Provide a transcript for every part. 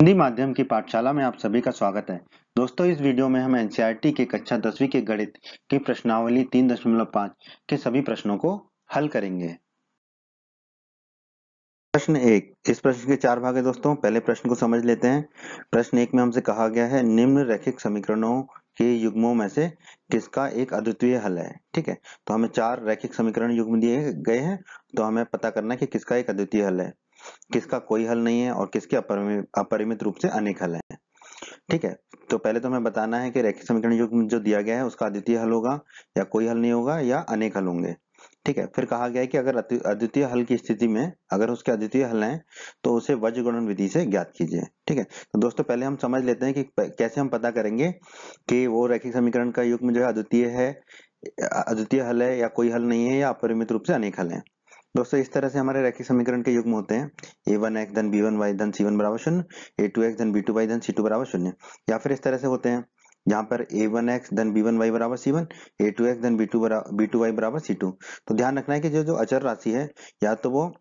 हिंदी माध्यम की पाठशाला में आप सभी का स्वागत है। दोस्तों, इस वीडियो में हम एनसीईआरटी के कक्षा 10वीं के गणित की प्रश्नावली 3.5 के सभी प्रश्नों को हल करेंगे। प्रश्न एक, इस प्रश्न के 4 भाग है दोस्तों। पहले प्रश्न को समझ लेते हैं। प्रश्न एक में हमसे कहा गया है निम्न रैखिक समीकरणों के युग्मों में से किसका एक अद्वितीय हल है। ठीक है, तो हमें 4 रैखिक समीकरण युग्म दिए गए हैं, तो हमें पता करना है कि किसका एक अद्वितीय हल है, किसका कोई हल नहीं है और किसके अपरिमित रूप से अनेक हल है। ठीक है, तो पहले तो हमें बताना है कि रैखिक समीकरण युग्म जो दिया गया है उसका अद्वितीय हल होगा या कोई हल नहीं होगा या अनेक हल होंगे। ठीक है, फिर कहा गया है कि अगर अद्वितीय हल की स्थिति में अगर उसके अद्वितीय हल हैं तो उसे वज्र गुणन विधि से ज्ञात कीजिए। ठीक है, तो दोस्तों पहले हम समझ लेते हैं कि कैसे हम पता करेंगे कि वो रैखिक समीकरण का युग्म जो है अद्वितीय हल है या कोई हल नहीं है या अपरिमित रूप से अनेक हल है। दोस्तों इस तरह से हमारे रैखिक समीकरण के युग्म होते हैं a1x धन b1y धन c1 बराबर 0, a2x धन b2y धन c2 बराबर 0, या फिर इस तरह से होते हैं जहां पर a1x धन b1y बराबर c1, a2x धन b2y बराबर c2। तो ध्यान रखना है कि जो अचर राशि है या तो वो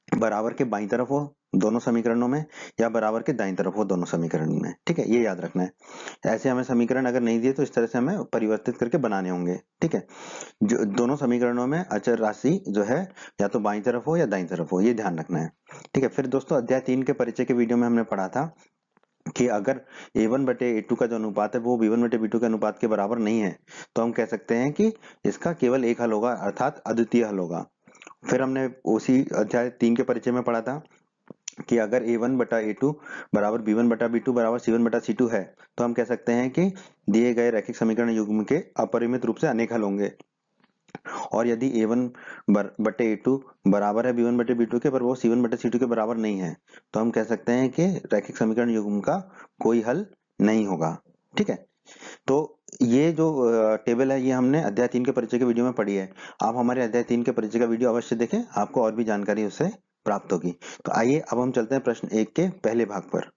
बराबर के बाईं तरफ हो दोनों समीकरणों में या बराबर के दाईं तरफ हो दोनों समीकरणों में। ठीक है, ये याद रखना है। ऐसे हमें समीकरण अगर नहीं दिए तो इस तरह से हमें परिवर्तित करके बनाने होंगे। ठीक है, जो दोनों समीकरणों में अचर राशि जो है या तो बाईं तरफ हो या दाईं तरफ हो, ये ध्यान रखना है। ठीक है, फिर दोस्तों अध्याय 3 के परिचय के वीडियो में हमने पढ़ा था कि अगर a1 बटे a2 का जो अनुपात है वो b1 बटे b2 के अनुपात के बराबर नहीं है तो हम कह सकते हैं कि इसका केवल एक हल होगा, अर्थात अद्वितीय हल होगा। फिर हमने उसी अध्याय 3 के परिचय में पढ़ा था कि अगर a1 बटा a2 बराबर b1 बटा b2 बराबर c1 बटा c2 है तो हम कह सकते हैं कि दिए गए रैखिक समीकरण युग्म के अपरिमित रूप से अनेक हल होंगे। और यदि a1 बटे a2 बराबर है b1 बटे b2 के पर वो c1 बटे c2 के बराबर नहीं है तो हम कह सकते हैं कि रैखिक समीकरण युग्म का कोई हल नहीं होगा। ठीक है, तो ये जो टेबल है ये हमने अध्याय 3 के परिचय के वीडियो में पढ़ी है। आप हमारे अध्याय 3 के परिचय का वीडियो अवश्य देखें, आपको और भी जानकारी उससे प्राप्त होगी। तो आइए अब हम चलते हैं प्रश्न 1 के पहले भाग पर।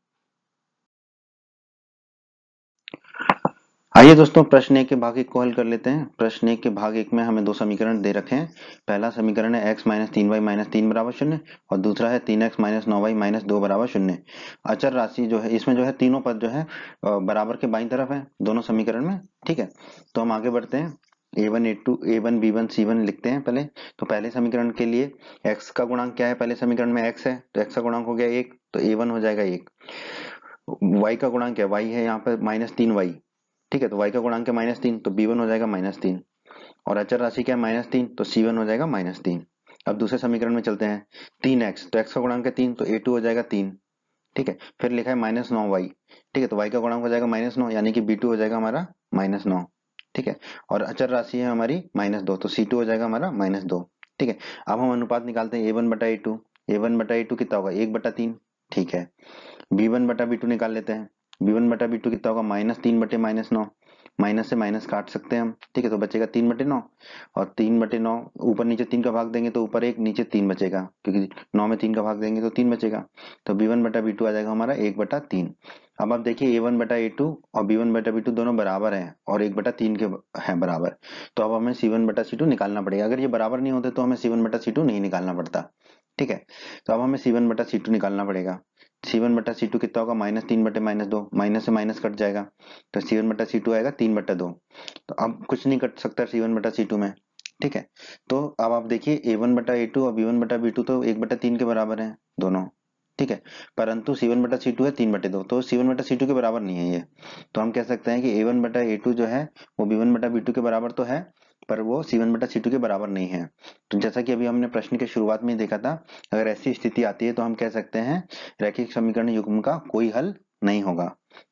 आइए दोस्तों प्रश्न 1 के भाग 1 को हल कर लेते हैं। प्रश्न 1 के भाग 1 में हमें दो समीकरण दे रखे हैं। पहला समीकरण है x माइनस 3y माइनस 3 बराबर 0 और दूसरा है 3x माइनस 9y माइनस 2 बराबर 0। अचर राशि जो है इसमें जो है तीनों पद जो है बराबर के बाईं तरफ है दोनों समीकरण में। ठीक है, तो हम आगे बढ़ते हैं। a1 a2 a1 b1 c1 लिखते हैं पहले। तो पहले समीकरण के लिए x का गुणांक क्या है, पहले समीकरण में x है तो x का गुणांक हो गया 1, तो a1 हो जाएगा 1। y का गुणांक क्या है, y है यहाँ पे -3y। ठीक है, तो y का गुणांक है -3 तो b1 हो जाएगा -3 और अचर राशि क्या है -3 तो c1 हो जाएगा -3। अब दूसरे समीकरण में चलते हैं। 3x तो x का गुणांक है 3 तो a2 हो जाएगा 3। ठीक है, फिर लिखा है -9y। ठीक है, तो y का गुणांक हो जाएगा -9 यानी कि b2 हो जाएगा हमारा -9। ठीक है, और अचर राशि है हमारी -2 तो c2 हो जाएगा हमारा -2। ठीक है, अब हम अनुपात निकालते हैं a1 बटा a2। a1 बटा a2 कितना होगा, 1/3। ठीक है, b1 बटा b2 निकाल लेते हैं। b1 बटा b2 कितना होगा, -3 बटे -9। माइनस से माइनस काट सकते हैं हम। ठीक है, तो बचेगा 3/9 और 3/9 ऊपर नीचे 3 का भाग देंगे तो ऊपर 1 नीचे 3 बचेगा, क्योंकि 9 में 3 का भाग देंगे तो 3 बचेगा। तो b1 बटा b2 आ जाएगा हमारा 1/3। अब आप देखिए a1 बटा a2 और b1 बटा b2 दोनों बराबर हैं और 1/3 के हैं बराबर। तो अब हमें c1 बटा c2 निकालना पड़ेगा। अगर ये बराबर नहीं होते तो हमें c1 बटा c2 नहीं निकालना पड़ता। ठीक है, तो अब हमें c1 बटा c2 निकालना पड़ेगा। c1 बटा c2 कितना होगा, -3 बटे -2, माइनस से माइनस कट जाएगा तो c1 बटा c2 आएगा 3/2। तो अब कुछ नहीं कट सकता c1 बटा c2 में। ठीक है, तो अब आप देखिए a1 बटा a2 और b1 बटा b2 तो 1/3 के बराबर हैं दोनों। ठीक है, परंतु c1 बटा c2 है 3/2 तो c1 बटा c2 के बराबर नहीं है ये। तो हम कह सकते हैं कि a1 बटा a2 जो है वो b1 बटा b2 के बराबर तो है पर वो c1 बटा c2 के बराबर नहीं है। तो जैसा कि अभी हमने प्रश्न के शुरुआत में ही देखा था, अगर ऐसी स्थिति आती है तो हम कह सकते हैं रैखिक समीकरण युग्म का कोई हल नहीं होगा।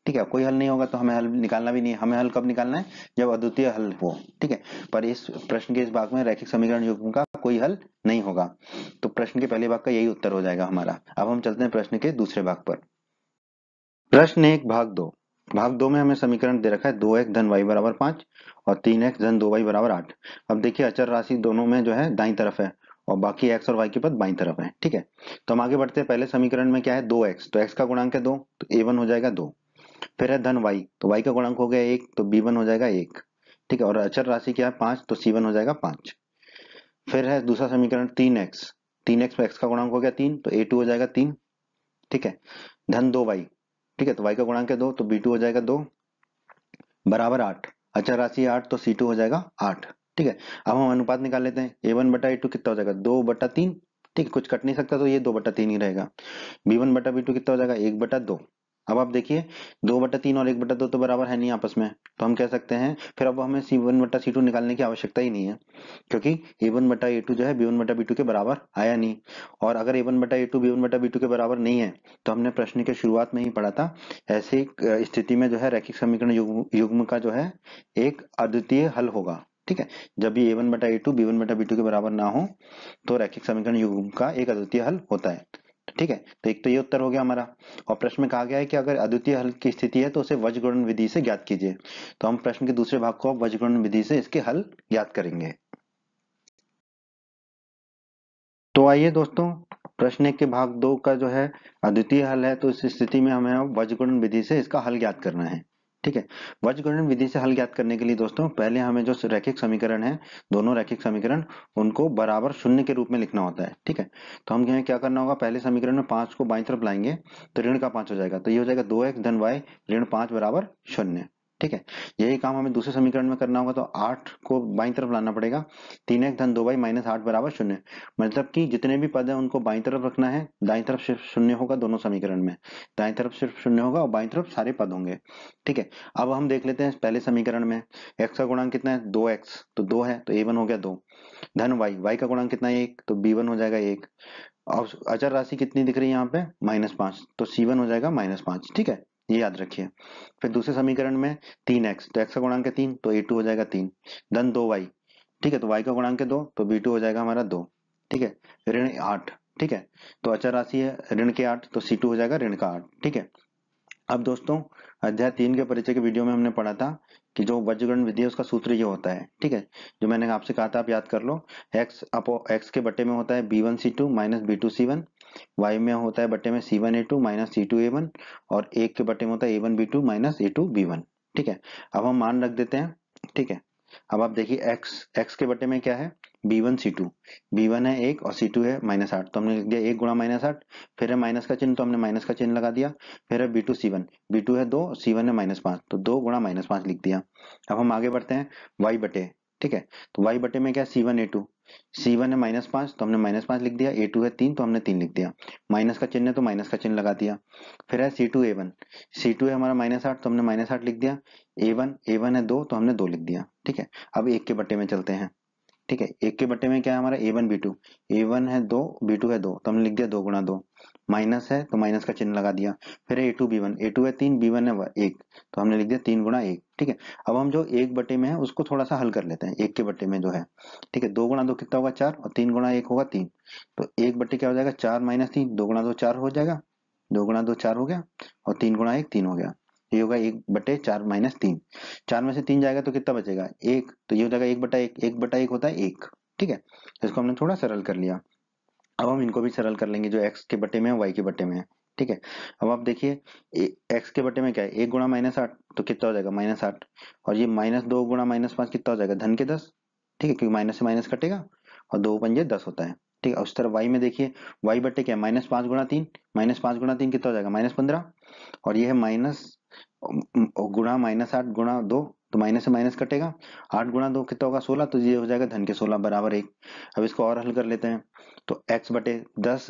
ठीक है, कोई हल नहीं होगा तो हमें हल निकालना भी नहीं है। हमें हल कब निकालना है, जब अद्वितीय हल हो। ठीक है, पर इस प्रश्न के इस भाग में रैखिक समीकरण युग्म का कोई हल नहीं होगा, तो प्रश्न के पहले भाग का यही उत्तर हो जाएगा हमारा। अब हम चलते हैं प्रश्न के दूसरे भाग पर। प्रश्न 1 भाग 2। भाग 2 में हमें समीकरण दे रखा है 2x धन y बराबर 5 और 3x धन 2y बराबर 8। अब देखिए अचर राशि दोनों में जो है दाईं तरफ है और बाकी x और y के पद बाईं तरफ है। ठीक है, तो हम आगे बढ़ते हैं। पहले समीकरण में क्या है, 2x तो x का गुणांक है 2 तो a1 हो जाएगा 2। फिर है धन y तो y का गुणांक हो गया 1 तो b1 हो जाएगा 1। ठीक है, और अचर राशि क्या है 5 तो c1 हो जाएगा 5। फिर है दूसरा समीकरण 3x, 3x में x का गुणांक हो गया 3 तो a2 हो जाएगा 3। ठीक है, धन 2y ठीक है, तो y का गुणांक है 2, तो b2 हो जाएगा 2 बराबर 8। अचर राशि 8, तो c2 हो जाएगा 8। ठीक है, अब हम अनुपात निकाल लेते हैं। a1 बटा a2 कितना हो जाएगा, 2/3। ठीक है, कुछ कट नहीं सकता तो ये 2/3 ही रहेगा। b1 बटा b2 कितना हो जाएगा, 1/2। अब आप देखिए 2/3 और 1/2 तो बराबर है नहीं आपस में, तो हम कह सकते हैं फिर अब हमें c1 बटा c2 निकालने की आवश्यकता ही नहीं है, क्योंकि a1 बटा a2 जो है b1 बटा b2 के बराबर आया नहीं। और अगर a1 बटा a2 b1 बटा b2 के बराबर नहीं है, तो हमने प्रश्न के शुरुआत में ही पढ़ा था, ऐसी स्थिति में जो है रैखिक समीकरण युग्म का जो है एक अद्वितीय हल होगा। ठीक है, जब भी a1 बटा a2 b1 बटा b2 के बराबर ना हो, तो रैखिक समीकरण युग्म का एक अद्वितीय हल होता है। ठीक है, तो एक तो ये उत्तर हो गया हमारा। और प्रश्न में कहा गया है कि अगर अद्वितीय हल की स्थिति है तो उसे वज्रगुणन विधि से ज्ञात कीजिए। तो हम प्रश्न के दूसरे भाग को अब वज्रगुणन विधि से इसके हल ज्ञात करेंगे। तो आइए दोस्तों, प्रश्न एक के भाग 2 का जो है अद्वितीय हल है, तो इस स्थिति में हमें अब वज्रगुणन विधि से इसका हल ज्ञात करना है। ठीक है, वज्रगुणन विधि से हल ज्ञात करने के लिए दोस्तों पहले हमें जो रैखिक समीकरण है, दोनों रैखिक समीकरण, उनको बराबर शून्य के रूप में लिखना होता है। ठीक है, तो हम क्या करना होगा, पहले समीकरण में 5 को बाईं तरफ लाएंगे तो ऋण का 5 हो जाएगा, तो ये हो जाएगा 2x धन y ऋण 5 बराबर 0। ठीक है, यही काम हमें दूसरे समीकरण में करना होगा, तो 8 को बाईं तरफ लाना पड़ेगा, 3x धन 2y माइनस 8 बराबर 0। मतलब कि जितने भी पद हैं उनको बाईं तरफ रखना है, दाईं तरफ सिर्फ शून्य होगा दोनों समीकरण में, दाईं तरफ सिर्फ शून्य होगा और बाईं तरफ सारे पद होंगे। ठीक है, अब हम देख लेते हैं पहले समीकरण में x का गुणांक कितना है, 2x, तो 2 है तो a1 हो गया 2, धन y का गुणांक कितना है 1, तो b1 हो जाएगा 1। और अचर राशि कितनी दिख रही है यहाँ पे, -5, तो c1 हो जाएगा -5। ठीक है, ये याद रखिए। फिर दूसरे समीकरण में 3x, तो x का गुणांक है 3, तो a2 हो जाएगा 3, धन 2y। ठीक है, तो y का गुणांक है 2, तो b2 हो जाएगा हमारा 2। ठीक है, ऋण 8। ठीक है, तो अचर राशि है ऋण के 8, तो c2 हो जाएगा ऋण का 8। ठीक है, अब दोस्तों अध्याय 3 के परिचय के वीडियो में हमने पढ़ा था कि जो वज्रगुणन विधि है उसका सूत्र ये होता है। ठीक है, जो मैंने आपसे कहा था आप याद कर लो, x के बट्टे में होता है b1c2 माइनस b2c1, y में होता है बट्टे में c1a2 माइनस c2a1, और 1 के बट्टे में होता है a1b2 माइनस a2b1। ठीक है, अब हम मान रख देते हैं। ठीक है, अब आप देखिए x के बट्टे में क्या है, b1c2, b1 है 1 और c2 है -8, तो हमने लिख दिया 1 गुणा -8, फिर है माइनस का चिन्ह तो हमने माइनस का चिन्ह लगा दिया, फिर है b2c1, b2 है 2, c1 है -5, तो 2 गुणा -5 लिख दिया। अब हम आगे बढ़ते हैं y बटे। ठीक है, तो y बटे में क्या है, c1a2, c1 है -5 तो हमने -5 लिख दिया, a2 है 3 तो हमने 3 लिख दिया, माइनस का चिन्ह है तो माइनस का चिन्ह लगा दिया। फिर है c2a1, c2 है हमारा -8 तो हमने -8 लिख दिया, a1 है 2 तो हमने 2 लिख दिया। ठीक है, अब 1 के बट्टे में चलते हैं। ठीक है, 1 के बट्टे में क्या है हमारा a1b2, a1 है 2, b2 है 2 तो हमने लिख दिया 2 गुणा 2, माइनस है तो माइनस का चिन्ह लगा दिया। फिर है a2b1, a2 है 3, b1 है 1 तो हमने लिख दिया 3 गुणा 1। ठीक है, अब हम जो 1 बटे में है उसको थोड़ा सा हल कर लेते हैं, 1 के बट्टे में जो है। ठीक है, 2 गुणा 2 कितना होगा 4, और 3 गुणा 1 होगा 3, तो 1 बट्टे क्या हो जाएगा 4 माइनस 3, 2 गुणा 2 4 हो जाएगा, 2 गुणा 2 4 हो गया, और 3 गुणा 1 3 हो गया, ये होगा 1/4 माइनस 3। 4 में से 3 जाएगा तो कितना बचेगा 1, तो ये हो जाएगा 1/1, 1/1 होता है 1। ठीक है, इसको हमने थोड़ा सरल कर लिया। अब हम इनको भी सरल कर लेंगे, जो x के बट्टे में है y के बट्टे में है। ठीक है, अब आप देखिए x के बट्टे में क्या है, 1 गुणा -8 तो कितना हो जाएगा -8, और ये -2 गुणा -5 कितना हो जाएगा धन के 10। ठीक है, क्योंकि माइनस से माइनस कटेगा और 2 पंजे 10 होता है। ठीक है, उस तरह y में देखिए, y बट्टे क्या है -5 गुणा 3, -5 गुणा 3 कितना हो जाएगा -15, और ये है माइनस गुणा -8 गुणा 2, तो माइनस से माइनस कटेगा, 8 गुणा 2 कितना होगा 16, तो ये हो जाएगा धन के 16 बराबर 1। अब इसको और हल कर लेते हैं, तो x बटे 10,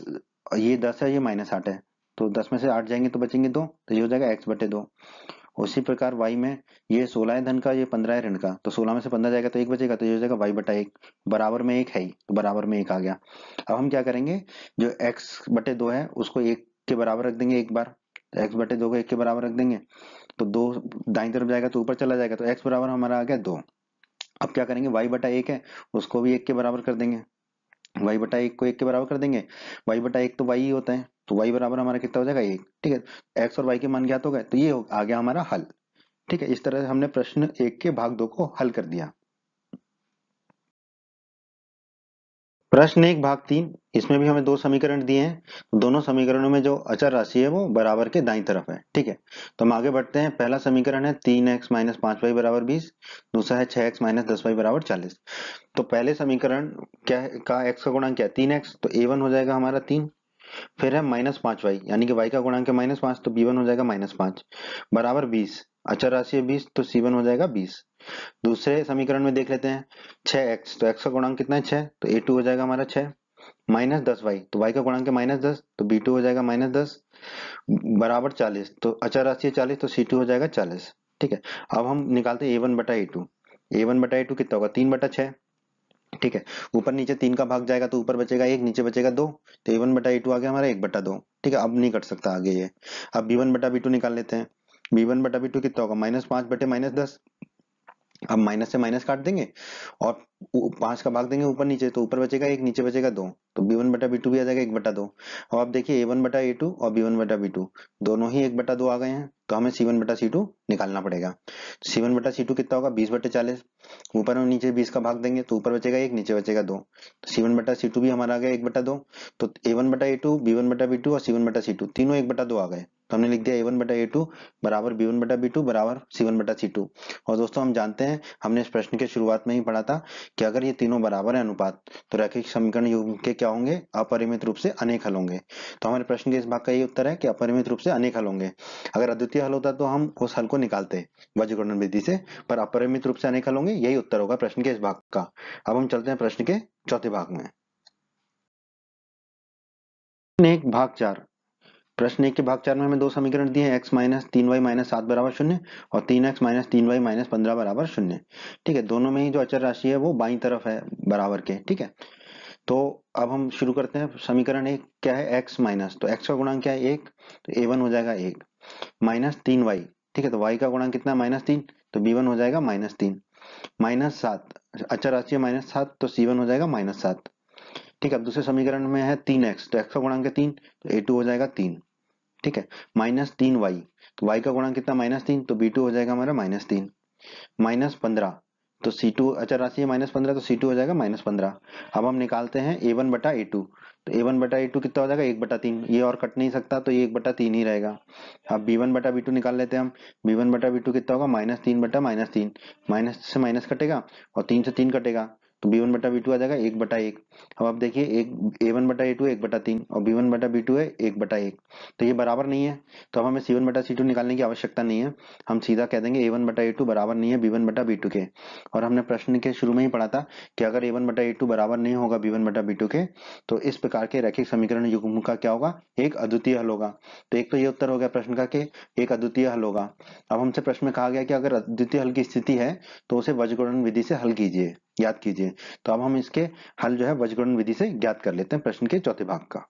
ये 10 है ये -8 है, तो 10 में से 8 जाएंगे तो बचेंगे 2, तो ये हो जाएगा x बटे 2। उसी प्रकार y में ये 16 है धन का, ये 15 है ऋण का, तो 16 में से 15 जाएगा तो 1 बचेगा, तो ये हो जाएगा y बटा 1, बराबर में 1 है ही, तो बराबर में 1 आ गया। अब हम क्या करेंगे, जो x बटे 2 है उसको 1 के बराबर रख देंगे एक बार, तो x बटे 2 को 1 के बराबर रख देंगे, तो 2 दाईं तरफ जाएगा तो ऊपर चला जाएगा, तो x बराबर हमारा आ गया 2। अब क्या करेंगे, y बटा 1 है उसको भी 1 के बराबर कर देंगे, y बटा 1 को 1 के बराबर कर देंगे, y बटा 1 तो y ही होता है, तो y बराबर हमारा कितना हो जाएगा 1। ठीक है, x और y के मान ज्ञात हो गए, तो ये आ गया हमारा हल। ठीक है, इस तरह से हमने प्रश्न 1 के भाग 2 को हल कर दिया। प्रश्न 1 भाग 3, इसमें भी हमें दो समीकरण दिए हैं, दोनों समीकरणों में जो अचर राशि है वो बराबर के दाईं तरफ है। ठीक है, तो हम आगे बढ़ते हैं। पहला समीकरण है 3x माइनस 5y बराबर 20, दूसरा है 6x माइनस 10y बराबर 40। तो पहले समीकरण क्या है का x का गुणांक क्या है 3x, तो a1 हो जाएगा हमारा 3, फिर है -5y, यानी कि y का गुणांक है -5, तो b1 हो जाएगा -5 बराबर 20। अचर राशि है 20, तो c1 हो जाएगा 20। दूसरे समीकरण में देख लेते हैं 6x, तो x का गुणांक कितना है 6, तो a2 हो जाएगा हमारा 6 -10y, तो y का गुणांक है -10, तो b2 हो जाएगा -10 बराबर 40, तो अचर राशि है 40, तो c2 हो जाएगा 40। ठीक है, अब हम निकालते हैं a1 बटा a2। a1 बटा a2 कितना होगा 3 बटा 6। ठीक है, ऊपर नीचे 3 का भाग जाएगा तो ऊपर बचेगा 1, नीचे बचेगा 2, तो a1 बटा a2 आ गया हमारा 1 बटा 2। ठीक है, अब नहीं कट सकता आगे ये। अब b1 बटा b2 निकाल लेते हैं। b1 बटा b2 कितना होगा -5 बटे -10। अब माइनस से माइनस काट देंगे और 5 का भाग देंगे ऊपर नीचे, तो ऊपर बचेगा 1, नीचे बचेगा 2, तो b1 बटा b2 भी आ जाएगा 1 बटा 2। अब आप देखिए a1 बटा a2 और b1 बटा b2 दोनों ही 1 बटा 2 आ गए हैं, तो हमें c1 बटा c2 निकालना पड़ेगा। c1 बटा c2 कितना होगा 20 बटे 40, ऊपर और नीचे 20 का भाग देंगे तो ऊपर बचेगा 1, नीचे बचेगा 2, तो c1 बटा c2 भी हमारा आ गया 1 बटा 2। तो a1 बटा a2, b1 बटा b2 और c1 बटा c2 तीनों 1 बटा 2 आ गए, तो हमने लिख दिया a1 बटा a2 बराबर b1 बटा b2 बराबर c1 बटा c2। और दोस्तों हम जानते हैं, हमने इस प्रश्न के शुरुआत में ही पढ़ा था कि अगर ये तीनों बराबर है अनुपात, तो रैखिक समीकरण युग्म के क्या होंगे, अपरिमित रूप से अनेक हल होंगे। तो हमारे प्रश्न के इस भाग का यही उत्तर है कि अपरिमित रूप से अनेक हल होंगे। अगर अद्वितीय हल होता तो हम उस हल को निकालते वज्रगुणन विधि से, पर अपरिमित रूप से अनेक हल होंगे, यही उत्तर होगा प्रश्न के इस भाग का। अब हम चलते हैं प्रश्न के चौथे भाग में। एक भाग 4, प्रश्न एक के भाग 4 में हमें दो समीकरण दिए हैं, x माइनस 3y माइनस 7 बराबर 0 और 3x माइनस 3y माइनस 15 बराबर 0। ठीक है, दोनों में ही जो अचर राशि है वो बाईं तरफ है बराबर के। ठीक है, तो अब हम शुरू करते हैं। समीकरण एक क्या है, x माइनस, तो x का गुणांक क्या है 1, तो a1 हो जाएगा 1 माइनस 3y। ठीक है, तो y का गुणांक कितना है -3, तो b1 हो जाएगा -3 माइनस 7, अचर राशि है -7, तो c1 हो जाएगा -7। ठीक है, अब दूसरे समीकरण में है 3x, तो x का गुणांक है 3, तो a2 हो जाएगा 3। ठीक है, -3y, तो y का गुणांक कितना -3, तो b2 हो जाएगा हमारा -3 -15, तो c2 अचर राशि है -15, तो c2 हो जाएगा -15। अब हम निकालते हैं a1 बटा a2, तो a1 बटा a2 कितना हो जाएगा 1 बटा 3, ये और कट नहीं सकता तो ये 1 बटा 3 ही रहेगा। अब b1 बटा b2 निकाल लेते हैं हम। b1 बटा b2 कितना होगा -3 बटा -3, माइनस से माइनस कटेगा और 3 से 3 कटेगा, तो b1 बटा b2 आ जाएगा 1 बटा 1। अब आप देखिए एक a1 बटा a2 1 बटा 3 और b1 बटा b2 है 1 बटा 1, तो ये बराबर नहीं है, तो अब हमें c1 बटा c2 निकालने की आवश्यकता नहीं है। हम सीधा कह देंगे a1 बटा a2 बराबर नहीं है b1 बटा b2 के। और हमने प्रश्न के शुरू में ही पढ़ा था कि अगर a1 बटा a2 बराबर नहीं होगा b1 बटा b2 के, तो इस प्रकार के रैखिक समीकरण युग्म का क्या होगा, एक अद्वितीय हल होगा। तो एक तो ये उत्तर हो गया प्रश्न का कि एक अद्वितीय हल होगा। अब हमसे प्रश्न में कहा गया कि अगर अद्वितीय हल की स्थिति है तो उसे वज्रगुणन विधि से हल कीजिए, ज्ञात कीजिए। तो अब हम इसके हल जो है वज्रगुणन विधि से ज्ञात कर लेते हैं प्रश्न के चौथे भाग का।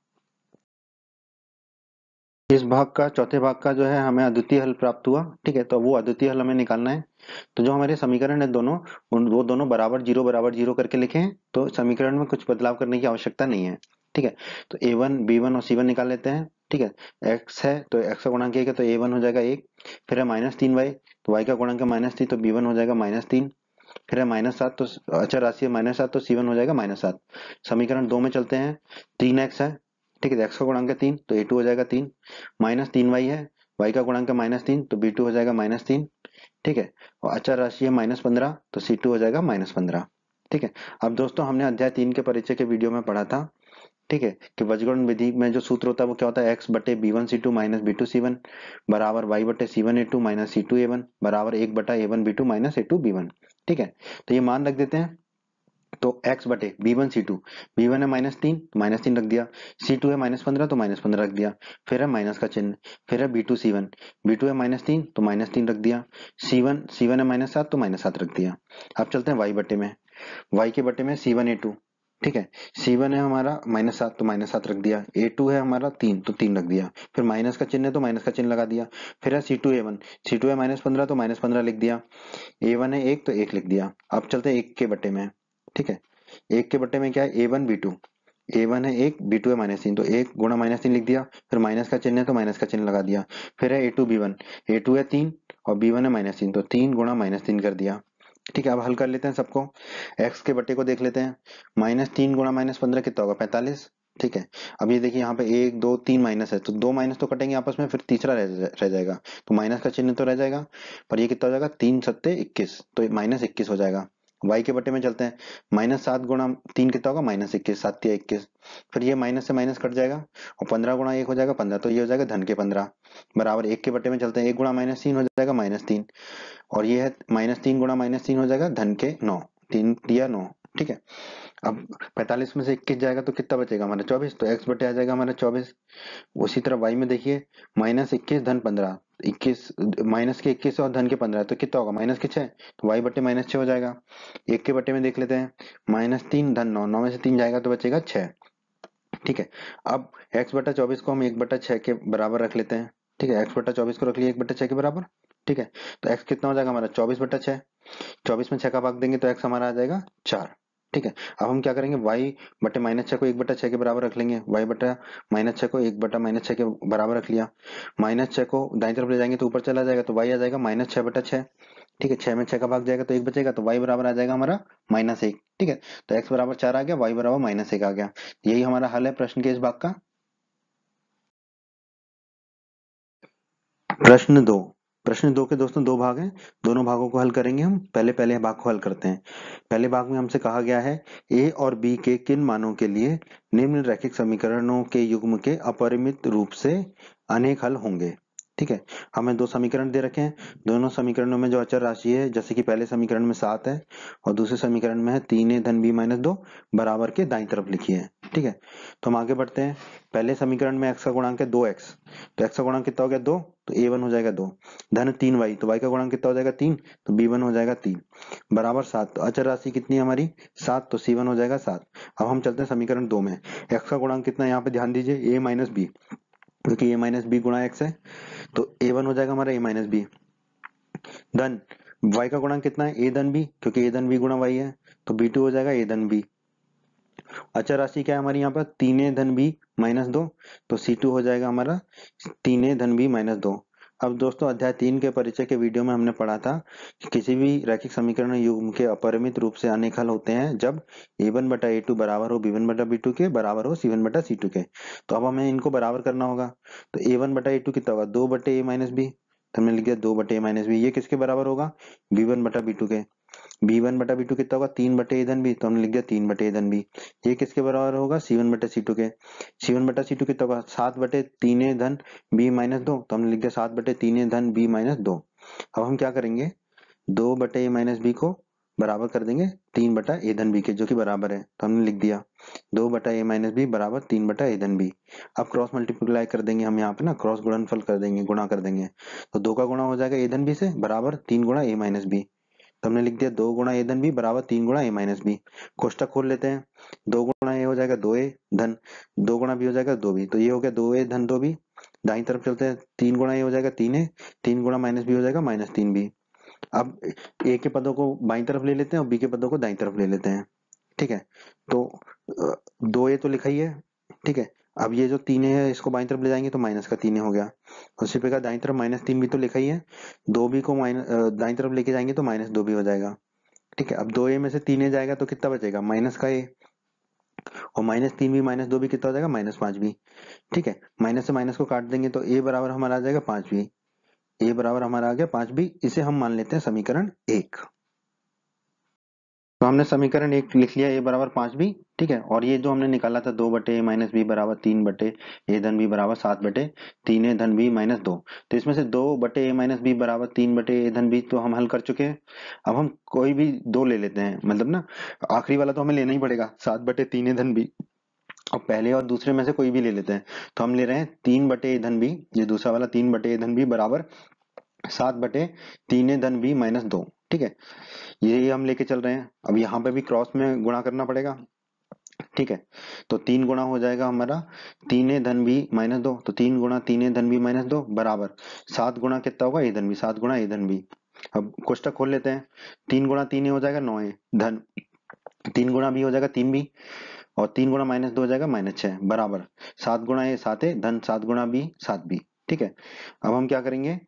इस भाग का चौथे भाग का जो है हमें अद्वितीय हल प्राप्त हुआ। ठीक है, तो वो अद्वितीय हल हमें निकालना है। तो जो हमारे समीकरण है दोनों, वो दोनों बराबर जीरो करके लिखे हैं, तो समीकरण में कुछ बदलाव करने की आवश्यकता नहीं है। ठीक है, तो a1 b1 और c1 निकाल लेते हैं। ठीक है, x है तो x का गुणांक 1 है, तो a1 हो जाएगा 1, फिर है -3y, तो y का गुणांक है -3, तो b1 हो जाएगा -3, फिर है -7, तो अचर राशि है -7, तो c1 हो जाएगा -7। समीकरण 2 में चलते हैं, 3x है। ठीक है, तो x का गुणांक है 3, तो a2 हो जाएगा 3, -3y है, y का गुणांक है -3, तो b2 हो जाएगा -3। ठीक है, और अचर राशि है -15, तो c2 हो जाएगा -15। ठीक है, अब दोस्तों हमने अध्याय 3 के परिचय के वीडियो में पढ़ा था। ठीक है, कि वज्रगुणन विधि में जो सूत्र होता है वो क्या होता है, x बटे b1 c2 minus b2 c1 बराबर y बटे c1 a2 minus c2 a1 बराबर 1 बटा a1 b2 minus a2 b1। ठीक है, तो ये मान रख देते हैं। तो x बटे b1 c2, b1 है -3 तो -3 रख दिया, c2 है -15 तो -15 रख दिया, फिर है माइनस का चिन्ह, फिर है b2 c1, b2 है -3 तो -3 रख दिया, c1 है -7 तो -7 रख दिया। अब चलते हैं y बटे में, y के बटे में c1 a2। ठीक है, c1 है हमारा -7 तो -7 रख दिया, a2 है हमारा 3 तो 3 रख दिया, फिर माइनस का चिन्ह है तो माइनस का चिन्ह लगा दिया, फिर है c2 a1, c2 है -15 तो -15 लिख दिया, a1 है 1 तो 1 लिख दिया। अब चलते हैं 1 के बटे में। ठीक है, 1 के बटे में क्या है a1 b2, a1 है 1 b2 है -3, तो 1 गुणा -3 लिख दिया, फिर माइनस का चिन्ह है तो माइनस का चिन्ह लगा दिया, फिर है a2 b1, a2 है 3 और b1 है -3, तो 3 गुणा -3 कर दिया। ठीक है, अब हल कर लेते हैं सबको। x के बटे को देख लेते हैं, -3 गुणा -15 कितना होगा 45। ठीक है, अब ये देखिए यहाँ पे 1 2 3 माइनस है, तो 2 माइनस तो कटेंगे आपस में, फिर तीसरा रह जाएगा, तो माइनस का चिन्ह तो रह जाएगा, पर ये कितना हो जाएगा 3 सत्ते 21, तो -21 हो जाएगा। y के बटे में चलते हैं। -7 गुणा 3 कितना होगा? -21, 7 या 21। फिर ये माइनस से माइनस कट जाएगा और 15 गुणा 1 हो जाएगा 15, तो ये हो जाएगा धन के 15 बराबर 1 के बटे में चलते हैं। 1 गुणा -3 हो जाएगा -3, और ये है -3 गुणा -3 हो जाएगा धन के 9, 3 या 9। ठीक है, अब 45 में से 21 जाएगा तो कितना बचेगा हमारा? 24, तो x बटे आ जाएगा हमारा 24। उसी तरह y में देखिए, -21 धन 15, 21 माइनस के 21 और धन के 15, तो कितना होगा? -6, तो y बटे -6 हो जाएगा। 1 के बटे में देख लेते हैं, -3 धन 9, 9 में से 3 जाएगा तो बचेगा 6। ठीक है, अब x बटा 24 को हम 1 बटा 6 के बराबर रख लेते हैं। ठीक है, x बटा 24 को रख लिया 1 बटा 6 के बराबर। ठीक है, तो x कितना हो जाएगा हमारा? 24 बटा 6। 24 में 6 का भाग देंगे तो x हमारा आ जाएगा 4। ठीक है, अब हम क्या करेंगे? y बटे -6 को 1 बटा 6 के बराबर रख लेंगे। y बटा -6 को 1 बटा -6 के बराबर रख लिया। -6 को दाईं तरफ ले जाएंगे तो ऊपर चला जाएगा, तो y आ जाएगा -6 बटा 6। ठीक है, 6 में 6 का भाग जाएगा तो 1 बचेगा, तो y बराबर आ जाएगा हमारा -1। ठीक है, तो x बराबर 4 आ गया, y बराबर -1 आ गया। यही हमारा हल है प्रश्न के इस भाग का। प्रश्न 2 के दोस्तों 2 भाग हैं, दोनों भागों को हल करेंगे हम। पहले भाग को हल करते हैं। पहले भाग में हमसे कहा गया है a और b के किन मानों के लिए निम्न रैखिक समीकरणों के युग्म के अपरिमित रूप से अनेक हल होंगे। ठीक है, हमें 2 समीकरण दे रखे हैं, दोनों समीकरणों में जो अचर राशि है, जैसे कि पहले समीकरण में 7 है और दूसरे समीकरण में है 3a धन b माइनस 2 बराबर के दाईं तरफ लिखी है। ठीक है, तो हम आगे बढ़ते हैं। पहले समीकरण में x का गुणांक है 2x, तो x का गुणांक कितना हो गया? 2, तो a1 हो जाएगा 2, धन 3y, तो y का गुणांक कितना हो जाएगा? 3, तो b1 हो जाएगा 3 बराबर 7। तो अचर राशि कितनी है हमारी? 7, तो c1 हो जाएगा 7। अब हम चलते हैं समीकरण 2 में। x का गुणांक कितना है यहाँ पे? ध्यान दीजिए, a माइनस बी, क्योंकि a माइनस बी गुणा x है, तो a1 हो जाएगा हमारा a माइनस बी, धन y का गुणांक कितना है? a धन b, क्योंकि a धन b गुणा y है, तो b2 हो जाएगा a धन b। अचर राशि क्या है हमारी यहाँ पर? 3a धन b माइनस 2, तो c2 हो जाएगा हमारा 3a धन b माइनस 2। अब दोस्तों अध्याय 3 के परिचय के वीडियो में हमने पढ़ा था कि किसी भी रैखिक समीकरण युग्म के अपरिमित रूप से अनेक हल होते हैं जब a1 बटा a2 बराबर हो b1 बटा b2 के, बराबर हो c1 बटा c2 के। तो अब हमें इनको बराबर करना होगा, तो a1 बटा a2 कितना होगा? 2 बटे a माइनस बी, तो हमने लिख दिया 2 बटे a माइनस बी। ये किसके बराबर होगा? b1 बटा b2 के। b1 बटा b2 कितना होगा? 3 बटे a धन b, तो हमने लिख दिया 3 बटे a धन b। ये किसके बराबर होगा? c1 बटे c2 के। c1 बटा c2 कितना होगा? 7 बटे 3a धन b माइनस 2, तो हमने लिख दिया 7 बटे 3a धन b माइनस 2। अब हम क्या करेंगे? 2 बटे a माइनस b को बराबर कर देंगे 3 बटा a धन b के, जो कि बराबर है, तो हमने लिख दिया 2 बटा a माइनस b बराबर 3 बटा a धन b। अब क्रॉस मल्टीप्लाई कर देंगे हम यहाँ पे ना, क्रॉस गुणनफल कर देंगे, गुणा कर देंगे, तो 2 का गुणा हो जाएगा a धन b से, बराबर 3 गुणा a माइनस b। तो हमने लिख दिया 2 गुणा ए धन बी बराबर 3 गुणा ए माइनस बी। कोष्टक खोल लेते हैं, 2 गुणा ए हो जाएगा 2a धन 2 गुणा बी हो जाएगा 2b, तो ये हो गया 2a धन 2b। दाईं तरफ चलते हैं, 3 गुणा ए हो जाएगा 3a, 3 गुणा माइनस बी हो जाएगा -3b। अब ए के पदों को बाईं तरफ ले लेते हैं और बी के पदों को दाईं तरफ ले लेते हैं। ठीक है, तो 2a तो लिखा ही है। ठीक है, अब ये जो 3a है इसको बाईं तरफ ले जाएंगे तो माइनस का 3a हो गया, उसी प्रकार दाईं तरफ -3b तो लिखा ही है, 2b को दाईं तरफ लेके जाएंगे तो -2b हो जाएगा। ठीक है, अब 2a में से 3a जाएगा तो कितना बचेगा? माइनस का a, और -3b -2b कितना हो जाएगा? -5b। ठीक है, माइनस से माइनस को काट देंगे तो a बराबर हमारा आ जाएगा 5b। a बराबर हमारा आ गया 5b, इसे हम मान लेते हैं समीकरण 1। तो हमने समीकरण 1 लिख लिया, a बराबर 5b। ठीक है, और ये जो हमने निकाला था 2 बटे a माइनस बी बराबर 3 बटे a धन b बराबर 7 बटे 3a धन b माइनस 2, तो इसमें से 2 बटे a माइनस बी बराबर 3 बटे a धन b तो हम हल कर चुके हैं। अब हम कोई भी दो ले लेते हैं, मतलब ना आखिरी वाला तो हमें लेना ही पड़ेगा, 7 बटे 3a धन b, और पहले और दूसरे में से कोई भी ले लेते हैं। तो हम ले रहे हैं 3 बटे a धन b, ये दूसरा वाला 3 बटे a धन b बराबर 7 बटे 3a धन b माइनस 2। ठीक है, ये हम लेके चल रहे हैं। अब यहाँ पे भी क्रॉस में गुणा करना पड़ेगा। ठीक है, तो 3 गुणा हो जाएगा हमारा 3a धन b माइनस 2, तो 3 गुणा 3a धन b माइनस 2 बराबर 7 गुणा कितना होगा? a धन b, 7 गुणा a धन b। अब कोष्टक खोल लेते हैं, 3 गुणा 3a हो जाएगा 9a धन 3 गुणा b हो जाएगा 3b, और 3 गुणा -2 हो जाएगा -6 बराबर 7 गुणा a 7a धन 7 गुणा b 7b। ठीक है, अब हम क्या करेंगे?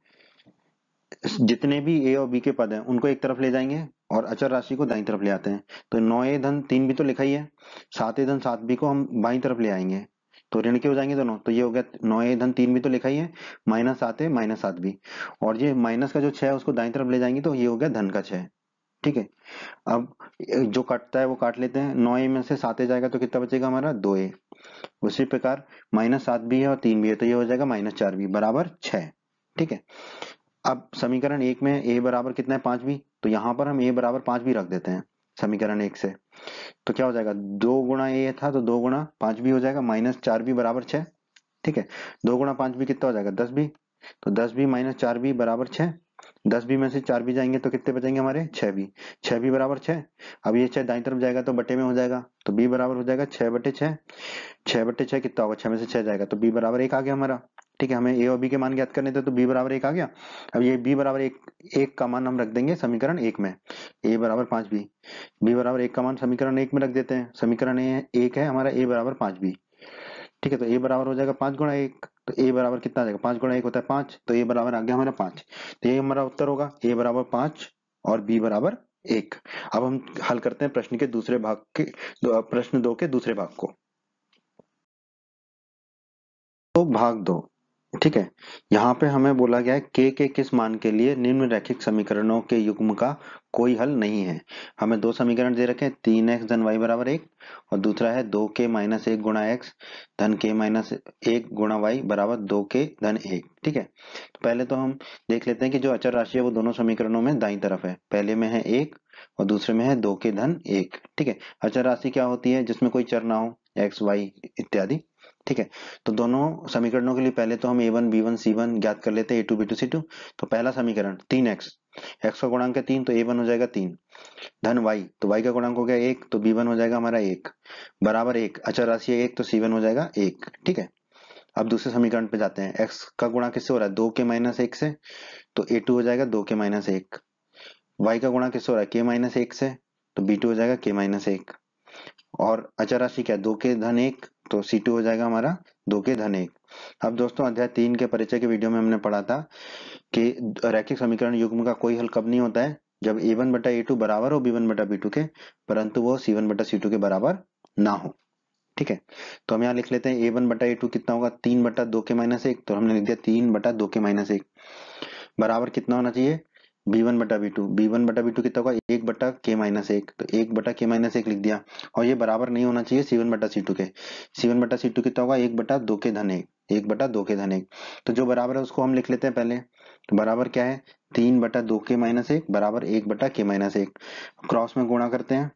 जितने भी ए और बी के पद हैं उनको एक तरफ ले जाएंगे और अचर राशि को दाईं तरफ ले आते हैं। तो 9a धन 3b तो लिखा ही है, 7a धन 7b को हम बाईं तरफ ले आएंगे तो ऋण के हो जाएंगे दोनों, तो ये हो गया 9a धन 3b तो लिखा ही है, -7a -7b, और ये माइनस का जो 6 है उसको दाईं तरफ ले जाएंगे तो ये हो गया धन का 6। ठीक है। अब जो कटता है वो काट लेते हैं, 9a में से 7a जाएगा तो कितना बचेगा हमारा 2a। उसी प्रकार -7 भी है और 3 भी है तो ये हो जाएगा -4b बराबर 6। ठीक है। अब समीकरण 1 में a बराबर कितना है 5 भी, तो यहाँ पर हम a बराबर 5 भी रख देते हैं समीकरण 1 से। तो क्या हो जाएगा 2 गुणा a था तो 2 गुणा 5 भी हो जाएगा, -4b बराबर 6। ठीक है। 2 गुणा 5 भी कितना हो जाएगा 10 भी, तो 10 भी -4b बराबर 6। 10 भी में से 4 भी जाएंगे तो कितने बचेंगे हमारे 6 भी, 6 भी बराबर 6। अब ये 6 दाईं तरफ जाएगा तो बटे में हो जाएगा, तो b बराबर हो जाएगा 6/6। 6/6 कितना होगा, 6 में से 6 जाएगा तो b बराबर 1 आ गया हमारा। ठीक है, हमें a और b के मान ज्ञात करने थे तो b बराबर 1 आ गया। अब ये b बराबर 1 का मान हम रख देंगे समीकरण 1 में, a बराबर 5b, b बराबर 1 का मान समीकरण 1 में रख देते हैं, समीकरण 1 है हमारा a बराबर 5b। ठीक है, तो a बराबर हो जाएगा 5 गुणा 1, तो a बराबर कितना आ जाएगा 5 गुणा 1 होता है 5, तो a बराबर आ गया हमारा 5। तो ये हमारा उत्तर होगा a बराबर 5 और b बराबर 1। अब हम हल करते हैं प्रश्न के दूसरे भाग के, प्रश्न 2 के दूसरे भाग को। तो भाग 2। ठीक है, यहाँ पे हमें बोला गया है के किस मान के लिए निम्न रैखिक समीकरणों के युग्म का कोई हल नहीं है। हमें दो समीकरण दे रखे हैं, 3x धन y बराबर 1 और दूसरा है 2k माइनस 1 गुणा x धन k माइनस 1 गुणा y बराबर 2k धन 1। ठीक है, तो पहले तो हम देख लेते हैं कि जो अचर राशि है वो दोनों समीकरणों में दाईं तरफ है, पहले में है 1 और दूसरे में है 2k धन 1। ठीक है, अचर राशि क्या होती है जिसमें कोई चर ना हो, x y इत्यादि। ठीक है, तो दोनों समीकरणों के लिए पहले तो हम a1 b1 c1 ज्ञात कर लेते हैं, a2 b2 c2। तो पहला समीकरण 3x, x का गुणांक है 3 तो a1 हो जाएगा 3 धन y, तो y का गुणांक हो गया 1 तो b1 हो जाएगा हमारा 1 बराबर 1, अचर राशि है 1 तो c1 हो जाएगा 1। ठीक है, अब दूसरे समीकरण पे जाते हैं, x का गुणा किससे हो रहा है 2k माइनस 1 से, तो a2 हो जाएगा 2k माइनस 1। y का गुणा किससे हो रहा है k माइनस 1 से, तो b2 हो जाएगा k माइनस 1। और अचर राशि क्या है 2k धन 1, तो c2 हो जाएगा हमारा 2k धन 1। अब दोस्तों अध्याय 3 के परिचय के वीडियो में हमने पढ़ा था कि रैखिक समीकरण युग्म का कोई हल कब नहीं होता है, जब a1 बटा a2 बराबर हो b1 बटा b2 के, परंतु वो c1 बटा c2 के बराबर ना हो। ठीक है, तो हम यहाँ लिख लेते हैं a1 बटा a2 कितना होगा 3 बटा 2k माइनस 1, तो हमने लिख दिया 3 बटा 2k माइनस 1 बराबर कितना होना चाहिए b1 बटा b2, b1 बटा b2 कितना होगा 1 बटा k माइनस 1, तो 1 बटा k माइनस 1 लिख दिया। और ये बराबर नहीं होना चाहिए c1 बटा c2 के, c1 बटा c2 कितना होगा 1 बटा 2 के धन 1, 1 बटा 2 के धन 1। तो जो बराबर है उसको हम लिख लेते हैं पहले, तो बराबर क्या है 3 बटा 2k माइनस 1 बराबर 1 बटा k माइनस 1, क्रॉस में गुणा करते हैं।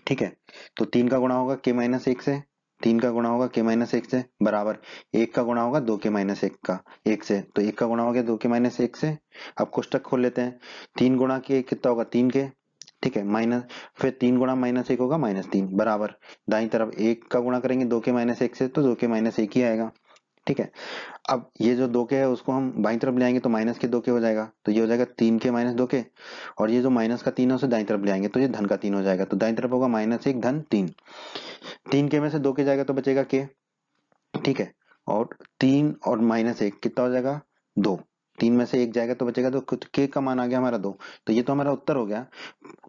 ठीक है, तो 3 का गुणा होगा k माइनस 1 से, 3 का गुणा होगा k माइनस 1 से बराबर 1 का गुणा होगा 2k माइनस 1 का 1 से, तो 1 का गुणा हो गया 2k माइनस 1 से। अब कोष्टक खोल लेते हैं, 3 गुणा के कितना होगा 3k। ठीक है, माइनस फिर 3 गुणा माइनस 1 होगा -3 बराबर दाईं तरफ 1 का गुणा करेंगे 2k माइनस 1 से तो 2k माइनस 1 ही आएगा। ठीक है, अब ये जो 2k है उसको हम बाईं तरफ ले आएंगे तो माइनस के 2k हो जाएगा, तो ये हो जाएगा 3k माइनस 2k, और ये जो माइनस का 3 है उसे दाईं तरफ ले आएंगे तो ये धन का 3 हो जाएगा, तो दाईं तरफ होगा -1 धन 3, 3k में से 2k जाएगा तो बचेगा k। ठीक है, और 3 और -1 कितना हो जाएगा 2, 3 में से 1 जाएगा तो बचेगा, तो k का मान आ गया हमारा 2, तो ये तो हमारा उत्तर हो गया।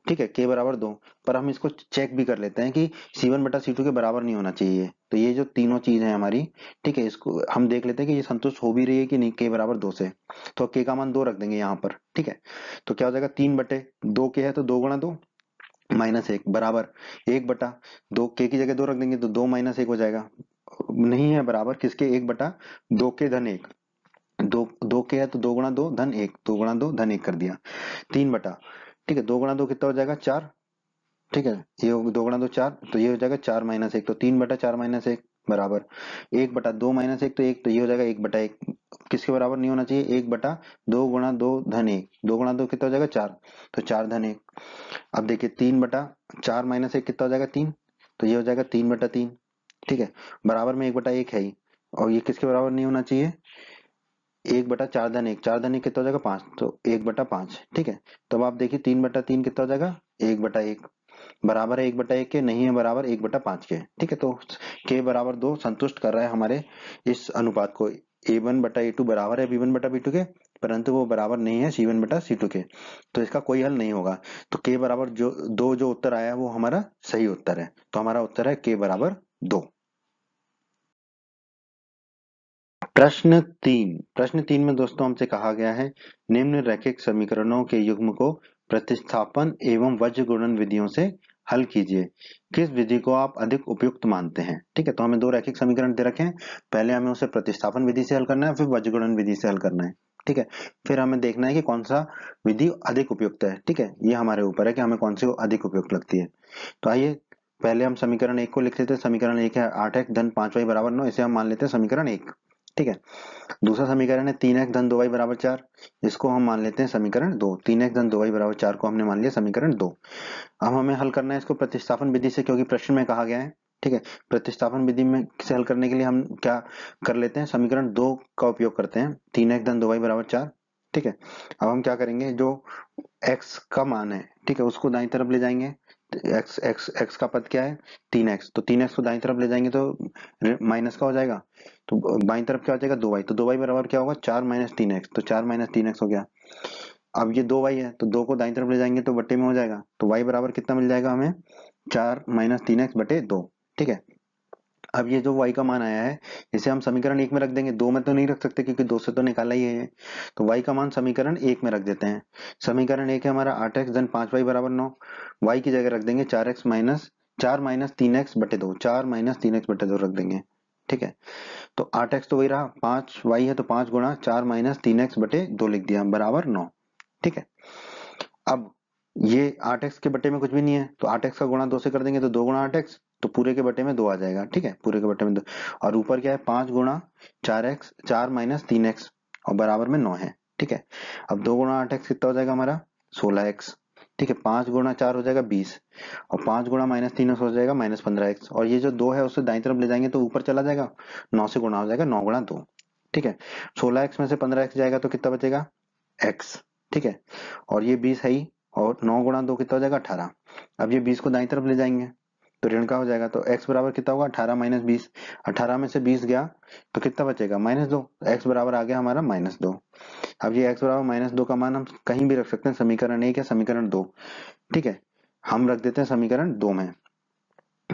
ठीक है, k बराबर 2, पर हम इसको चेक भी कर लेते हैं कि c1 बटा c2 के बराबर नहीं होना चाहिए, तो ये जो तीनों चीज है हमारी, ठीक है, इसको हम देख लेते हैं कि ये संतुष्ट हो भी रही है कि नहीं, k बराबर 2 से, तो k का मान 2 रख देंगे यहाँ पर। ठीक है, तो क्या हो जाएगा 3 बटे 2 k है तो 2 गुणा 2 -1 बराबर 1 बटा 2, k की जगह 2 रख देंगे तो 2 -1 हो जाएगा, नहीं है बराबर किसके 1 बटा 2 के धन 1, 2 के है तो 2 गुणा 2 धन 1, 2 गुणा 2 धन 1 कर दिया 3 बटा। ठीक है, 2 गुणा 2 कितना हो जाएगा 4। ठीक है, ये 2 गुणा 2 4, तो ये हो जाएगा 4 -1, तो 3 बटा 4 -1 बराबर 1 बटा 2 -1 तो 1, तो ये हो जाएगा 1 बटा 1, किसके बराबर नहीं होना चाहिए 1 बटा 2 गुणा 2 धन 1, 2 गुणा 2 कितना हो जाएगा 4, तो 4 धन 1। अब देखिए 3 बटा 4 -1 कितना हो जाएगा 3, तो ये हो जाएगा 3 बटा 3। ठीक है, बराबर में 1 बटा 1 है ही, और ये किसके बराबर नहीं होना चाहिए 1 बटा 4 धन 1, 4 धन 1 कितना हो जाएगा 5, तो 1 बटा 5। ठीक है, तो अब आप देखिए 3 बटा 3 कितना हो जाएगा 1 बटा 1, बराबर है 1 बटा 1 के, नहीं है बराबर 1 बटा 5 के। ठीक है, तो के बराबर 2 संतुष्ट कर रहा है हमारे इस अनुपात को, a1 बटा a2 बराबर है b1 बटा b2 के, परंतु वो बराबर नहीं है c1 बटा c2 के, तो इसका कोई हल नहीं होगा। तो के बराबर जो 2 जो उत्तर आया है वो हमारा सही उत्तर है, तो हमारा उत्तर है के बराबर 2। प्रश्न 3 में दोस्तों हमसे कहा गया है निम्न रैखिक समीकरणों के युग्म को प्रतिस्थापन एवं वज्र गुणन विधियों से हल कीजिए। किस विधि को आप अधिक उपयुक्त मानते हैं? ठीक है, तो हमें दो रैखिक समीकरण दे रखे हैं, पहले हमें उसे प्रतिस्थापन विधि से हल करना है, फिर वज्र गुणन विधि से हल करना है। ठीक है, फिर हमें देखना है कि कौन सा विधि अधिक उपयुक्त है। ठीक है, ये हमारे ऊपर है कि हमें कौन सी अधिक उपयुक्त लगती है। तो आइए पहले हम समीकरण 1 को लिख लेते हैं। समीकरण 1 है 8x धन 5y बराबर 9, इसे हम मान लेते हैं समीकरण 1। ठीक है, दूसरा समीकरण है 3x धन 2y बराबर 4, इसको हम मान लेते हैं समीकरण 2। 3x धन 2y बराबर 4 को हमने मान लिया समीकरण 2। अब हमें हल करना है इसको प्रतिस्थापन विधि से, क्योंकि प्रश्न में कहा गया है। ठीक है, प्रतिस्थापन विधि में से हल करने के लिए हम क्या कर लेते हैं, समीकरण 2 का उपयोग करते हैं। 3x धन 2y बराबर 4। ठीक है, अब हम क्या करेंगे, जो x का मान है, ठीक है, उसको दाईं तरफ ले जाएंगे। x का पद क्या है 3x, तो 3x को दाईं तरफ ले जाएंगे तो माइनस का हो जाएगा, तो बाईं तरफ क्या हो जाएगा 2y, तो 2y बराबर क्या होगा 4 माइनस 3x, तो 4 माइनस 3x हो गया। अब ये 2y है तो 2 को दाईं तरफ ले जाएंगे तो बट्टे में हो जाएगा, तो y बराबर कितना मिल जाएगा हमें 4 माइनस 3x बटे 2। ठीक है, अब ये जो y का मान आया है इसे हम समीकरण 1 में रख देंगे, 2 में तो नहीं रख सकते क्योंकि 2 से तो निकाला ही है, तो y का मान समीकरण 1 में रख देते हैं। समीकरण 1 है हमारा 8x धन 5y बराबर 9, y की जगह रख देंगे 4x माइनस 4 माइनस 3x बटे 2, 4 माइनस 3x बटे 2 रख देंगे। ठीक है, तो 8x तो वही रहा, 5y है तो 5 गुणा 4 माइनस 3x बटे 2 लिख दिया बराबर 9। ठीक है, अब ये 8x के बटे में कुछ भी नहीं है, तो 8x का गुणा 2 से कर देंगे तो 2 गुणा 8x, तो पूरे के बटे में 2 आ जाएगा। ठीक है, पूरे के बटे में 2, और ऊपर क्या है 5 गुणा 4x 4 माइनस 3x और बराबर में 9 है। ठीक है, अब 2 गुणा 8x कितना हो जाएगा हमारा 16x। ठीक है, 5 गुणा 4 हो जाएगा 20, और 5 गुणा माइनस 3 हो जाएगा माइनस 15x, और ये जो 2 है उसे दाईं तरफ ले जाएंगे तो ऊपर चला जाएगा, 9 से गुणा हो जाएगा, 9 गुणा 2। ठीक है, 16x में से 15x जाएगा तो कितना बचेगा x। ठीक है, और ये 20 है ही, और 9 गुणा 2 कितना हो जाएगा 18। अब ये 20 को दाईं तरफ ले जाएंगे तो ऋण का हो जाएगा, तो x बराबर कितना होगा 18 माइनस 20, 18 में से 20 गया तो कितना बचेगा -2, x बराबर आ गया हमारा -2। अब ये x बराबर -2 का मान हम कहीं भी रख सकते हैं, समीकरण 1 या समीकरण 2। ठीक है, हम रख देते हैं समीकरण 2 में।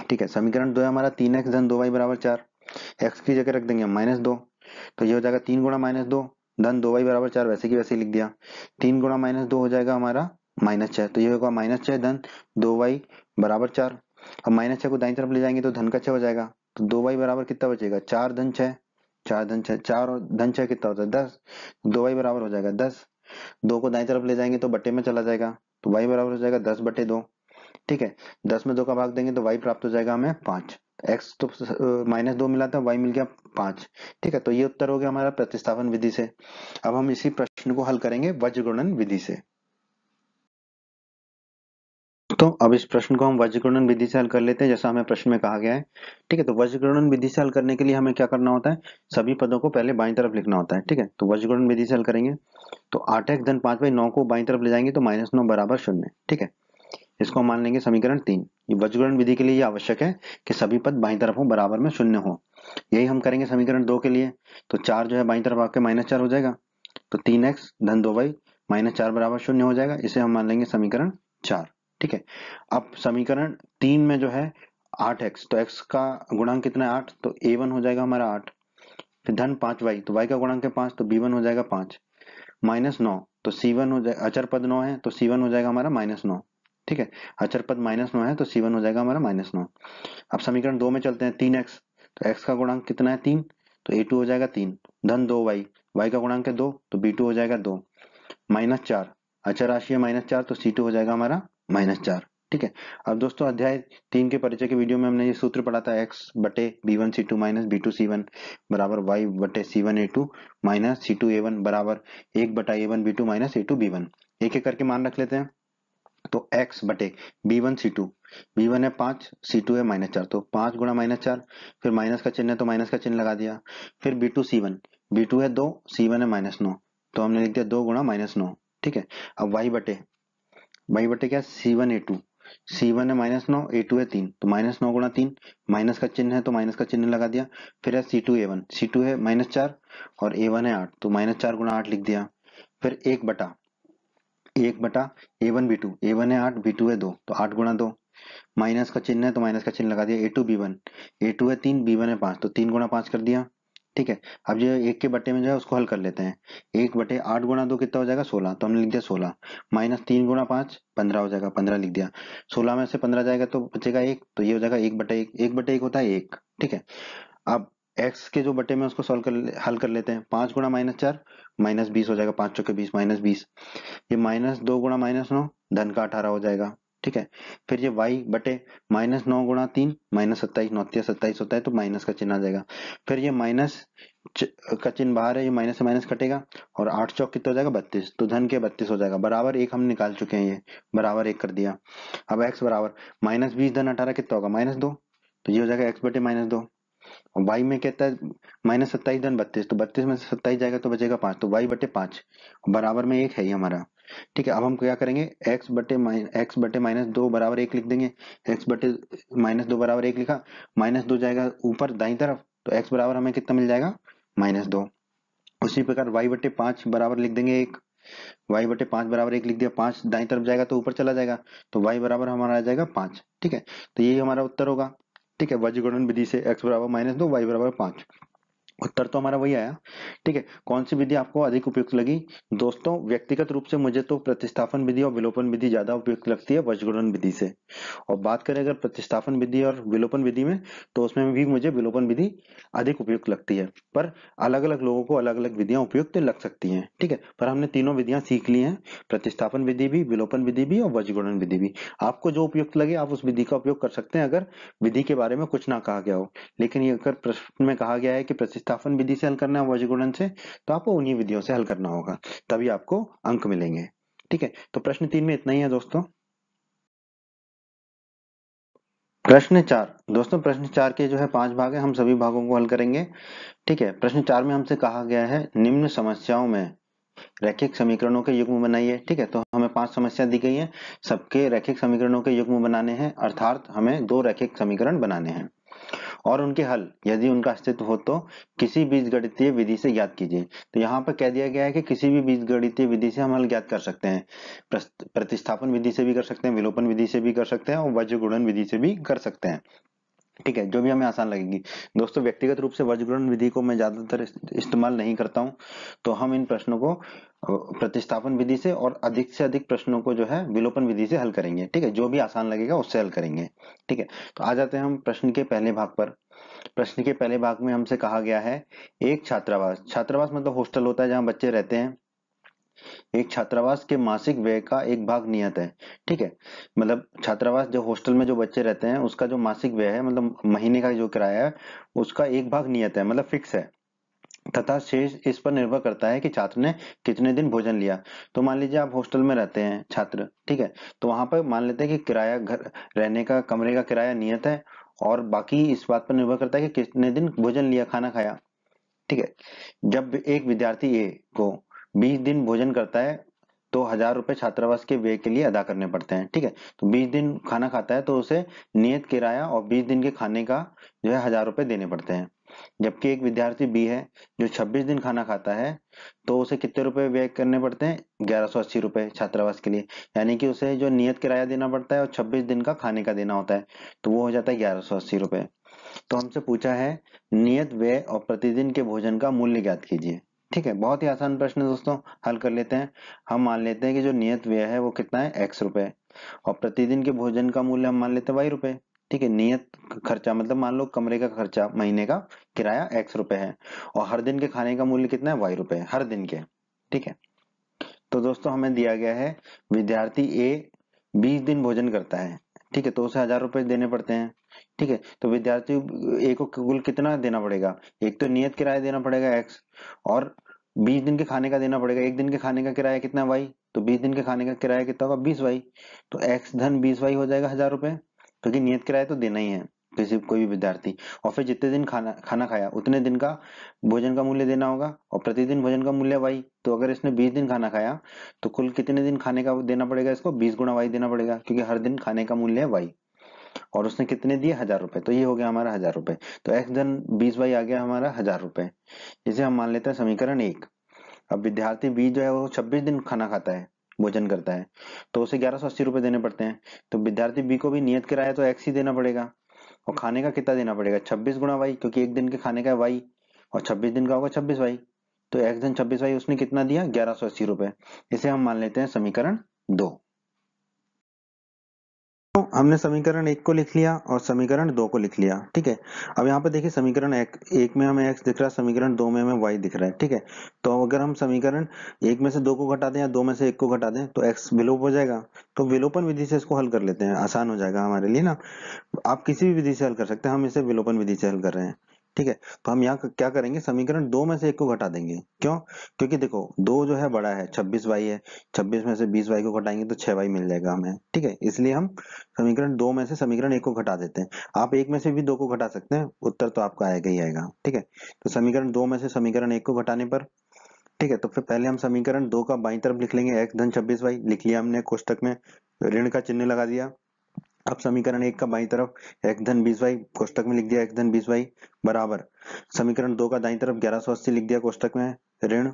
ठीक है, समीकरण 2 है हमारा 3x धन 2y बराबर 4, x की जगह रख देंगे हम -2, तो ये हो जाएगा 3 गुणा -2 धन 2y बराबर 4, वैसे की वैसे ही लिख दिया। 3 गुणा -2 हो जाएगा हमारा -6, तो ये होगा -6 धन 2y बराबर 4। अब -6 को दाईं तरफ ले जाएंगे तो धन का 6 हो जाएगा, तो 2y बराबर कितना बचेगा 4 धन 6, 4 धन 6, 4 और धन 6 कितना होता है 10, 2y बराबर हो जाएगा 10। 2 को दाईं तरफ ले जाएंगे तो बटे में चला जाएगा, तो y बराबर हो जाएगा 10 बटे 2। ठीक है, 10 में 2 का भाग देंगे तो y प्राप्त हो जाएगा हमें 5, x तो -2 मिला था, y मिल गया 5। ठीक है, तो ये उत्तर हो गया हमारा प्रतिस्थापन विधि से। अब हम इसी प्रश्न को हल करेंगे वज्र गुणन विधि से। तो अब इस प्रश्न को हम वज्र गुणन विधि से हल कर लेते हैं, जैसा हमें प्रश्न में कहा गया है। ठीक है, तो वज्र गुणन विधि से हल करने के लिए हमें क्या करना होता है, सभी पदों को पहले बाईं तरफ लिखना होता है। ठीक है, तो वज्र गुणन विधि से हल करेंगे तो 8x धन 5/9 को बाईं तरफ ले जाएंगे तो -9 बराबर 0। ठीक है, इसको हम मान लेंगे समीकरण 3। ये वज्रगुणन विधि के लिए ये आवश्यक है कि सभी पद बाईं तरफ हो, बराबर में 0 हो। यही हम करेंगे समीकरण 2 के लिए, तो 4 जो है बाईं तरफ आके -4 हो जाएगा, तो 3x धन 2y -4 बराबर 0 हो जाएगा, इसे हम मान लेंगे समीकरण 4। ठीक है, अब समीकरण 3 में जो है 8x, तो x का गुणांक कितना है 8, तो a1 हो जाएगा हमारा 8, फिर धन 5y, तो y का गुणांक है 5, तो b1 हो जाएगा 5, -9, तो c1 हो जाएगा, अचर पद 9 है तो c1 हो जाएगा हमारा -9। ठीक है, अचर पद -9 है तो c1 हो जाएगा हमारा -9। अब समीकरण 2 में चलते हैं, 3x, तो x का गुणांक कितना है 3, तो a2 हो जाएगा 3, धन 2y, y का गुणांक है 2 तो b2 हो जाएगा 2, -4, अचर राशि है -4 तो c2 हो जाएगा हमारा -4। ठीक है, अब दोस्तों अध्याय 3 के परिचय के वीडियो में हमने ये सूत्र पढ़ा था, x बटे b1 c2 minus b2 c1 बराबर y बटे c1 a2 minus c2 a1 बराबर 1 बटा a1 b2 minus a2 b1। एक एक करके मान रख लेते हैं, तो x बटे b1 c2, b1 है 5, c2 है -4, तो 5 गुणा -4, फिर माइनस का चिन्ह है तो माइनस का चिन्ह लगा दिया, फिर b2 c1, b2 है 2, c1 है -9, तो हमने लिख दिया 2 गुणा -9। ठीक है, अब y बटे क्या c1 a2, c1 है -9, a2 है 3, तो -9 गुणा 3, माइनस का चिन्ह है तो माइनस का चिन्ह लगा दिया, फिर है c2 a1, c2 है -4 और a1 है 8, तो -4 गुणा 8 लिख दिया, फिर 1 बटा a1 b2, a1 है 8, b2 है 2, तो 8 गुणा 2, माइनस का चिन्ह है तो माइनस का चिन्ह लगा दिया, a2 b1, a2 है 3, b1 है 5, तो 3 गुणा 5 कर दिया, ठीक है। अब जो एक के बटे में जो है उसको हल कर लेते हैं। 1/8 गुणा 2 कितना हो जाएगा 16, तो हमने लिख दिया 16। -3 गुणा 5 15 हो जाएगा, 15 लिख दिया। 16 में से 15 जाएगा तो बचेगा 1, तो ये हो जाएगा 1/1। 1/1 होता है 1। ठीक है। अब x के जो बटे में उसको हल कर लेते हैं। 5 गुणा -4 -20 हो जाएगा, 5 चौके 20 -20। ये -2 गुणा -9 धन का 18 हो जाएगा। ठीक है। फिर ये y बटे -9 गुणा 3 -27, 9 तिया 27 होता है तो माइनस का चिन्ह आ जाएगा। फिर ये माइनस का चिन्ह बाहर है, ये माइनस से माइनस कटेगा और 8 चौक कितना हो जाएगा 32, तो धन के 32 हो जाएगा। बराबर 1 हम निकाल चुके हैं, ये बराबर 1 कर दिया। अब x बराबर -20 धन 18 कितना होगा -2, तो ये हो जाएगा x बटे -2। और y में कहता है -27 धन 32, तो 32 में से 27 जाएगा तो बचेगा 5, तो y बटे 5 बराबर में 1 है ये हमारा। ठीक है। अब हम क्या करेंगे, x बटे -2 बराबर 1 लिख देंगे। x बटे -2 बराबर 1 लिखा, -2 जाएगा ऊपर दाईं तरफ, तो x बराबर हमें कितना मिल जाएगा -2। उसी प्रकार y बटे 5 बराबर लिख देंगे 1। y बटे 5 बराबर 1 लिख दिया, 5 दाईं तरफ जाएगा तो ऊपर चला जाएगा, तो y बराबर हमारा आ जाएगा 5। ठीक है। तो यही हमारा उत्तर होगा। ठीक है। वज्रगुणन विधि से x बराबर -2 y बराबर 5, उत्तर तो हमारा वही आया। ठीक है। कौन सी विधि आपको अधिक उपयुक्त लगी दोस्तों? व्यक्तिगत रूप से मुझे तो प्रतिस्थापन विधि और विलोपन विधि ज्यादा उपयुक्त लगती है वज्रगुणन विधि से। और बात करें अगर प्रतिस्थापन विधि और विलोपन विधि में, तो उसमें भी मुझे विलोपन विधि अधिक उपयुक्त लगती है। पर अलग अलग लोगों को अलग अलग विधियां उपयुक्त लग सकती हैं। ठीक है। पर हमने तीनों विधियां सीख ली हैं, प्रतिस्थापन विधि भी, विलोपन विधि भी और वज्रगुणन विधि भी। आपको जो उपयुक्त लगे आप उस विधि का उपयोग कर सकते हैं, अगर विधि के बारे में कुछ ना कहा गया हो। लेकिन ये अगर प्रश्न में कहा गया है कि प्रतिस्थापन विधि से हल करना है वज्रगुणन से, तो आपको उन्हीं विधियों से हल करना होगा, तभी आपको अंक मिलेंगे। ठीक है। तो प्रश्न 3 में इतना ही है दोस्तों। प्रश्न 4 दोस्तों, प्रश्न 4 के जो है 5 भाग है, हम सभी भागों को हल करेंगे। ठीक है। प्रश्न 4 में हमसे कहा गया है निम्न समस्याओं में रैखिक समीकरणों के युग्म बनाइए। ठीक है। तो हमें 5 समस्या दी गई है, सबके रैखिक समीकरणों के युग्म बनाने हैं, अर्थात हमें 2 रैखिक समीकरण बनाने हैं और उनके हल यदि उनका अस्तित्व हो तो किसी बीजगणितीय विधि से ज्ञात कीजिए। तो यहाँ पर कह दिया गया है कि किसी भी बीजगणितीय विधि से हम हल ज्ञात कर सकते हैं। प्रतिस्थापन विधि से भी कर सकते हैं, विलोपन विधि से भी कर सकते हैं और वज्रगुणन विधि से भी कर सकते हैं। ठीक है। जो भी हमें आसान लगेगी दोस्तों। व्यक्तिगत रूप से वज्रगुणन विधि को मैं ज्यादातर इस्तेमाल नहीं करता हूं, तो हम इन प्रश्नों को प्रतिस्थापन विधि से और अधिक से अधिक प्रश्नों को जो है विलोपन विधि से हल करेंगे। ठीक है। जो भी आसान लगेगा उससे हल करेंगे। ठीक है। तो आ जाते हैं हम प्रश्न के पहले भाग पर। प्रश्न के पहले भाग में हमसे कहा गया है एक छात्रावास, छात्रावास मतलब हॉस्टल होता है जहां बच्चे रहते हैं, एक छात्रावास के मासिक व्यय का एक भाग नियत है। ठीक है। मतलब छात्रावास जो हॉस्टल में जो बच्चे रहते हैं उसका जो मासिक व्यय है, मतलब महीने का जो किराया है, उसका एक भाग नियत है, मतलब फिक्स है, तथा शेष इस पर निर्भर करता है कि छात्र ने कितने दिन भोजन लिया। तो मान लीजिए आप हॉस्टल में रहते हैं छात्र। ठीक है। तो वहां पर मान लेते हैं कि किराया, घर रहने का, कमरे का किराया नियत है और बाकी इस बात पर निर्भर करता है कि कितने दिन भोजन लिया, खाना खाया। ठीक है। जब एक विद्यार्थी ए को 20 दिन भोजन करता है तो 1000 रुपए छात्रावास के व्यय के लिए अदा करने पड़ते हैं। ठीक है। तो 20 दिन खाना खाता है तो उसे नियत किराया और 20 दिन के खाने का जो है 1000 रुपए देने पड़ते हैं। जबकि एक विद्यार्थी बी है जो 26 दिन खाना खाता है, तो उसे कितने रुपए व्यय करने पड़ते हैं 1180 रुपए छात्रावास के लिए। यानी कि उसे जो नियत किराया देना पड़ता है और 26 दिन का खाने का देना होता है, तो वो हो जाता है 1180 रुपए। तो हमसे पूछा है नियत व्यय और प्रतिदिन के भोजन का मूल्य ज्ञात कीजिए। ठीक है। बहुत ही आसान प्रश्न है दोस्तों, हल कर लेते हैं। हम मान लेते हैं कि जो नियत व्यय है वो कितना है x रुपए, और प्रतिदिन के भोजन का मूल्य हम मान लेते हैं y रुपए। ठीक है। नियत खर्चा मतलब मान लो कमरे का खर्चा, महीने का किराया x रुपए है, और हर दिन के खाने का मूल्य कितना है y रुपए, हर दिन के। ठीक है। तो दोस्तों हमें दिया गया है विद्यार्थी ए 20 दिन भोजन करता है। ठीक है। तो उसे 1000 रुपए देने पड़ते हैं। ठीक है। तो विद्यार्थी ए को कुल कितना देना पड़ेगा, एक तो नियत किराया देना पड़ेगा x, और 20 दिन के खाने का देना पड़ेगा। एक दिन के खाने का किराया कितना y, तो 20 दिन के खाने का किराया कितना होगा 20y। तो x धन 20y हो जाएगा 1000 रुपए, क्योंकि नियत किराया तो देना ही है किसी कोई भी विद्यार्थी। और फिर जितने दिन खाना खाना खाया उतने दिन का भोजन का मूल्य देना होगा, और प्रतिदिन भोजन का मूल्य y। तो अगर इसने 20 दिन खाना खाया तो कुल कितने दिन खाने का देना पड़ेगा इसको, 20 गुणा y देना पड़ेगा, क्योंकि हर दिन खाने का मूल्य है y। और उसने कितने दिए 1000 रुपए, तो ये हो गया हमारा 1000 रुपए। तो x धन 20y आ गया हमारा 1000 रुपए। इसे हम मान लेते हैं समीकरण 1। अब विद्यार्थी बी जो है वो 26 दिन खाना खाता है, भोजन करता है, तो उसे 1180 रुपए देने पड़ते हैं। तो विद्यार्थी बी को भी नियत किराया तो x ही देना पड़ेगा, और खाने का कितना देना पड़ेगा 26 गुणा y, क्योंकि एक दिन के खाने का y, और 26 दिन का होगा 26y। तो x धन 26y उसने कितना दिया, 1180 रुपए। इसे हम मान लेते हैं समीकरण 2। तो हमने समीकरण 1 को लिख लिया और समीकरण 2 को लिख लिया, ठीक है। अब यहाँ पे देखिए समीकरण 1 में हमें x दिख रहा है, समीकरण 2 में हमें y दिख रहा है, ठीक है। तो अगर हम समीकरण 1 में से 2 को घटा दें या 2 में से 1 को घटा दें तो x विलोप हो जाएगा। तो विलोपन विधि से इसको हल कर लेते हैं, आसान हो जाएगा हमारे लिए ना। आप किसी भी विधि से हल कर सकते हैं, हम इसे विलोपन विधि से हल कर रहे हैं, ठीक है। तो हम यहाँ क्या करेंगे, समीकरण 2 में से 1 को घटा देंगे। क्यों? क्योंकि देखो 2 जो है बड़ा है, 26y है, 26 में से 20y को घटाएंगे तो 6y मिल जाएगा हमें, ठीक है। इसलिए हम समीकरण 2 में से समीकरण 1 को घटा देते हैं। आप 1 में से भी 2 को घटा सकते हैं, उत्तर तो आपका आएगा ही आएगा, ठीक है। तो समीकरण 2 में से समीकरण 1 को घटाने पर, ठीक है, तो फिर पहले हम समीकरण 2 का बाईं तरफ लिख लेंगे, x धन 26y लिख लिया हमने, कोष्टक में ऋण का चिन्ह लगा दिया। अब समीकरण 1 का बाईं तरफ x धन 20y कोष्टक में लिख दिया, x धन 20y बराबर समीकरण 2 का दाईं तरफ 1180 लिख दिया कोष्टक में ऋण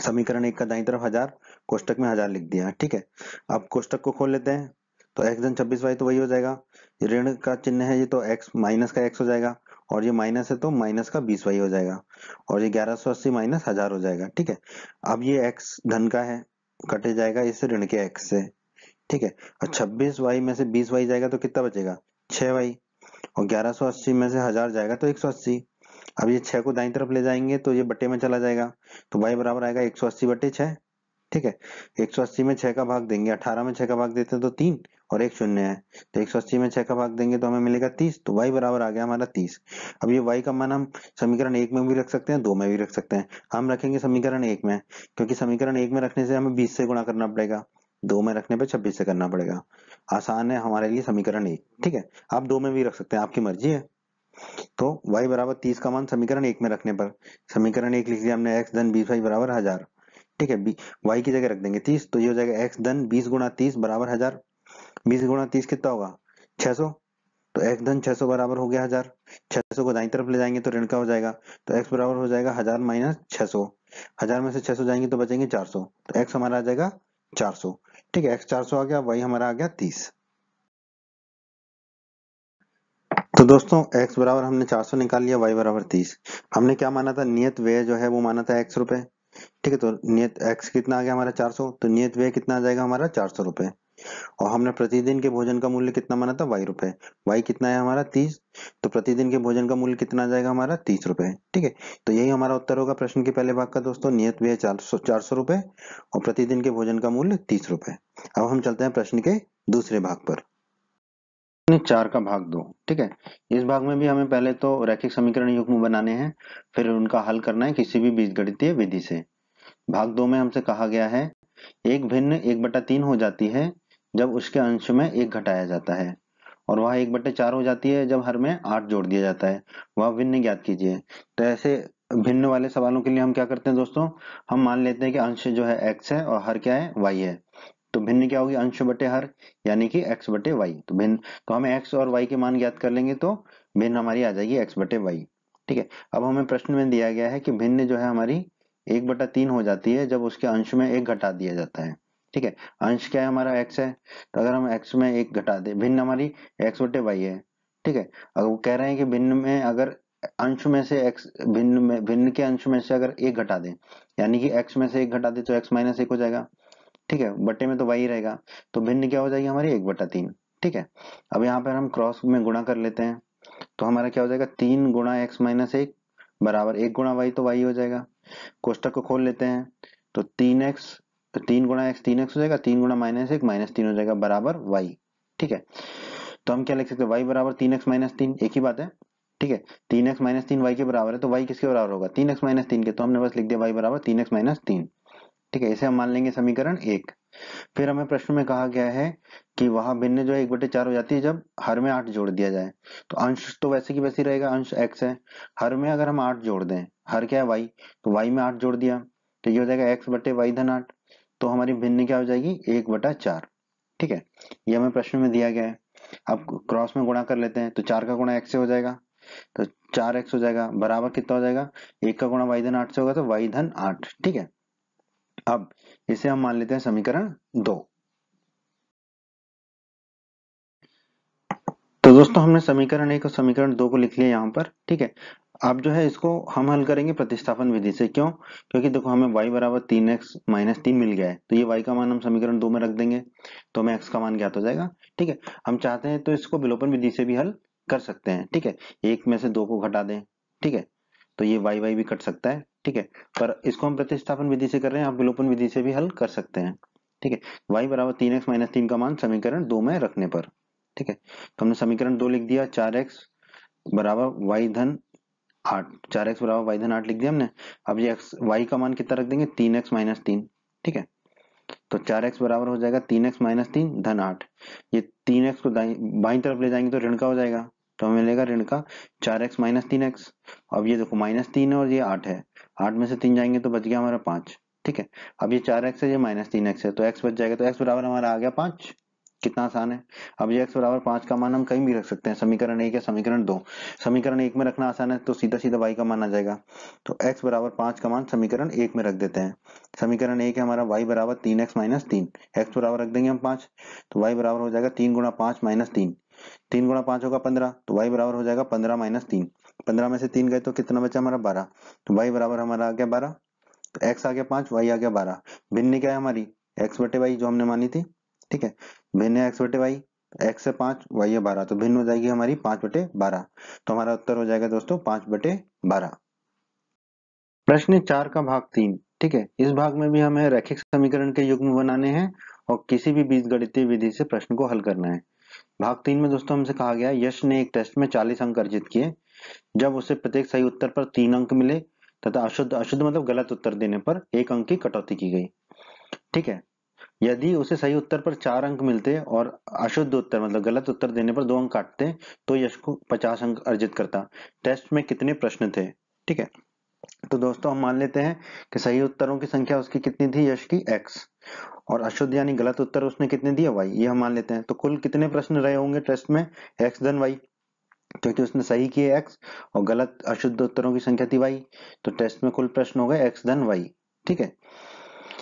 समीकरण 1 का दाईं तरफ 1000 कोष्टक में 1000 लिख दिया, ठीक है। अब कोष्टक को खोल लेते हैं, तो x धन 26y तो वही हो जाएगा, ऋण का चिन्ह है ये तो x माइनस का x हो जाएगा, और ये माइनस है तो माइनस का 20y हो जाएगा, और ये 1180 माइनस 1000 हो जाएगा, ठीक है। अब ये x धन का है, कटे जाएगा इस ऋण के x से, ठीक है। और 26y में से 20y जाएगा तो कितना बचेगा, 6y, और 1180 में से 1000 जाएगा तो 180। अब ये 6 को दाईं तरफ ले जाएंगे तो ये बटे में चला जाएगा, तो y बराबर आएगा 180 बटे 6, ठीक है। 180 में 6 का भाग देंगे, 18 में 6 का भाग देते हैं तो 3 और एक शून्य है, तो 180 में 6 का भाग देंगे तो हमें मिलेगा 30, तो y बराबर आ गया हमारा 30। अब ये y का मान हम समीकरण 1 में भी रख सकते हैं, 2 में भी रख सकते हैं। हम रखेंगे समीकरण 1 में, क्योंकि समीकरण 1 में रखने से हमें 20 से गुणा करना पड़ेगा, 2 में रखने पे 26 से करना पड़ेगा। आसान है हमारे लिए समीकरण 1, ठीक है। आप 2 में भी रख सकते हैं, आपकी मर्जी है। तो y बराबर 30 का मान समीकरण 1 में रखने पर समीकरण 1 लिख दिया हमने, x धन 20y बराबर 1000, ठीक है। y की जगह रख देंगे 30, तो ये हो जाएगा x धन 20 गुणा 30 बराबर 1000। 20 गुणा 30 कितना होगा, 600, तो x धन 600 बराबर हो गया 1000। 600 को दाईं तरफ ले जाएंगे तो ऋण का हो जाएगा, तो x बराबर हो जाएगा 1000 माइनस 600। 1000 में से 600 जाएंगे तो बचेंगे 400, तो x हमारा आ जाएगा 400, ठीक है। x 400 आ गया, y हमारा आ गया 30। तो दोस्तों x बराबर हमने 400 निकाल लिया, y बराबर 30। हमने क्या माना था, नियत व्यय जो है वो माना था x रुपए, ठीक है। तो नियत x कितना आ गया हमारा 400, तो नियत व्यय कितना आ जाएगा हमारा 400 रुपए। और हमने प्रतिदिन के भोजन का मूल्य कितना माना था, y रुपए। y कितना है हमारा 30, तो प्रतिदिन के भोजन का मूल्य कितना आ जाएगा हमारा 30 रुपए, ठीक है। तो यही हमारा उत्तर होगा प्रश्न के पहले भाग का दोस्तों, नियत व्यय 400 रुपए और प्रतिदिन के भोजन का मूल्य 30 रुपए। अब हम चलते हैं प्रश्न के दूसरे भाग पर। 4 का भाग 2, ठीक है। इस भाग में भी हमें पहले तो रैखिक समीकरण युग्म बनाने हैं, फिर उनका हल करना है किसी भी बीजगणितीय विधि से। भाग 2 में हमसे कहा गया है, एक भिन्न 1/3 हो जाती है जब उसके अंश में 1 घटाया जाता है, और वह 1/4 हो जाती है जब हर में 8 जोड़ दिया जाता है, वह भिन्न ज्ञात कीजिए। तो ऐसे भिन्न वाले सवालों के लिए हम क्या करते हैं दोस्तों, हम मान लेते हैं कि अंश जो है x है और हर क्या है, y है। तो भिन्न क्या होगी, अंश बटे हर, यानी कि x बटे y। तो भिन्न, तो हमें x और y के मान ज्ञात कर लेंगे तो भिन्न हमारी आ जाएगी x बटे y, ठीक है। अब हमें प्रश्न में दिया गया है कि भिन्न जो है हमारी 1/3 हो जाती है जब उसके अंश में 1 घटा दिया जाता है, ठीक है। अंश क्या है हमारा x है, तो अगर हम x में 1 घटा दे, भिन्न हमारी x बटे y है, ठीक है। अगर वो कह रहे हैं कि भिन्न में अगर अंश में से x, भिन्न के अंश में से अगर 1 घटा दें, यानी कि x में से 1 घटा दे तो x माइनस 1 हो जाएगा, ठीक है। बटे में तो y रहेगा, तो भिन्न क्या हो जाएगी हमारी 1/3, ठीक है। अब यहाँ पर हम क्रॉस में गुणा कर लेते हैं, तो हमारा क्या हो जाएगा, 3 गुणा x माइनस 1 बराबर 1 गुणा y, तो y हो जाएगा। कोष्टक को खोल लेते हैं, तो 3x, तो 3 गुणा x 3x हो जाएगा, 3 गुणा माइनस 1 माइनस 3 हो जाएगा बराबर y, ठीक है। तो हम क्या लिख सकते हैं, y बराबर 3x माइनस 3, एक ही बात है, ठीक है। 3x माइनस 3 y के बराबर है, तो y किसके बराबर होगा, 3x माइनस 3 के, तो हमने बस लिख दिया y बराबर 3x माइनस 3, ठीक है। इसे हम मान लेंगे समीकरण 1। फिर हमें प्रश्न में कहा गया है कि वह भिन्न जो है 1/4 हो जाती है जब हर में 8 जोड़ दिया जाए। तो अंश तो वैसे की वैसे रहेगा, अंश x है, हर में अगर हम 8 जोड़ दें, हर क्या है y, तो y में 8 जोड़ दिया, तो ये हो जाएगा x बटे y धन 8, तो हमारी भिन्न क्या हो जाएगी 1/4, ठीक है। ये हमें प्रश्न में दिया गया है। अब क्रॉस में गुणा कर लेते हैं, तो 4 का गुणा x से हो जाएगा, तो 4x हो जाएगा बराबर कितना हो जाएगा, 1 का गुणा y धन 8 से होगा, तो y धन 8, ठीक है। अब इसे हम मान लेते हैं समीकरण 2। तो दोस्तों हमने समीकरण 1 और समीकरण 2 को लिख लिया यहाँ पर, ठीक है। अब जो है इसको हम हल करेंगे प्रतिस्थापन विधि से। क्यों? क्योंकि देखो हमें y बराबर 3x माइनस 3 मिल गया है, तो ये y का मान हम समीकरण 2 में रख देंगे तो हमें x का मान ज्ञात हो जाएगा। ठीक है, हम चाहते हैं तो इसको विलोपन विधि से भी हल कर सकते हैं। ठीक है, एक में से दो को घटा दें, ठीक है, तो ये y y भी कट सकता है। ठीक है, पर इसको हम प्रतिस्थापन विधि से कर रहे हैं, आप विलोपन विधि से भी हल कर सकते हैं। ठीक है, y बराबर 3x माइनस 3 का मान समीकरण 2 में रखने पर। ठीक है, तो हमने समीकरण 2 लिख दिया, 4x बराबर y धन 8, 4x बराबर वाई धन 8 लिख दिया हमने। अब ये x y का मान कितना रख देंगे, 3x माइनस 3। ठीक है, तो 4x बराबर हो जाएगा 3x माइनस 3 धन 8। ये 3x को बाईं तरफ ले जाएंगे तो ऋण का हो जाएगा, तो हमें मिलेगा ऋण का 4x माइनस 3x। अब ये देखो माइनस 3 है और ये 8 है, 8 में से 3 जाएंगे तो बच गया हमारा 5। ठीक है, अब ये 4x है, ये माइनस 3x है, तो x बच जाएगा, तो x बराबर हमारा आ गया 5। कितना आसान है। अब ये x बराबर 5 का मान हम कहीं भी रख सकते हैं, समीकरण 1 या समीकरण 2। समीकरण 1 में रखना आसान है तो सीधा सीधा y का मान आ जाएगा, तो x बराबर 5 का मान समीकरण 1 में रख देते हैं। समीकरण 1 है हमारा y बराबर 3x माइनस 3, x बराबर रख देंगे हम 5, तो y बराबर हो जाएगा 3 गुणा 5 माइनस 3, 3 गुणा 5 होगा 15, तो y बराबर हो जाएगा 15 माइनस 3, 15 में से 3 गए तो कितना बचा हमारा 12, तो y बराबर हमारा आ गया 12, तो x आ गया 5, y आ गया 12। भिन्न क्या है हमारी, x बटे y जो हमने मानी थी। ठीक है, भिन्न है x बटे y, x है 5, y है 12, तो भिन्न हो जाएगी हमारी 5 बटे 12, तो हमारा उत्तर हो जाएगा दोस्तों 5 बटे 12। प्रश्न 4 का भाग 3। ठीक है, इस भाग में भी हमें रैखिक समीकरण के युग्म बनाने हैं और किसी भी बीजगणितीय विधि से प्रश्न को हल करना है। भाग 3 में दोस्तों हमसे कहा गया, यश ने एक टेस्ट में 40 अंक अर्जित किए। जब उसे प्रत्येक सही उत्तर पर 3 अंक मिले तथा अशुद्ध अशुद्ध मतलब गलत उत्तर देने पर 1 अंक की कटौती की गई। ठीक है, यदि उसे सही उत्तर पर 4 अंक मिलते और अशुद्ध उत्तर मतलब गलत उत्तर देने पर 2 अंक काटते तो यश को 50 अंक अर्जित करता। टेस्ट में कितने प्रश्न थे? ठीक है, तो दोस्तों हम मान लेते हैं कि सही उत्तरों की संख्या उसकी कितनी थी, यश की x, और अशुद्ध यानी गलत उत्तर उसने कितने दिए, y, ये हम मान लेते हैं। तो कुल कितने प्रश्न रहे होंगे टेस्ट में, x धन y, क्योंकि उसने सही किए x और गलत अशुद्ध उत्तरों की संख्या थी y, तो टेस्ट में कुल प्रश्न हो गए x धन y। ठीक है,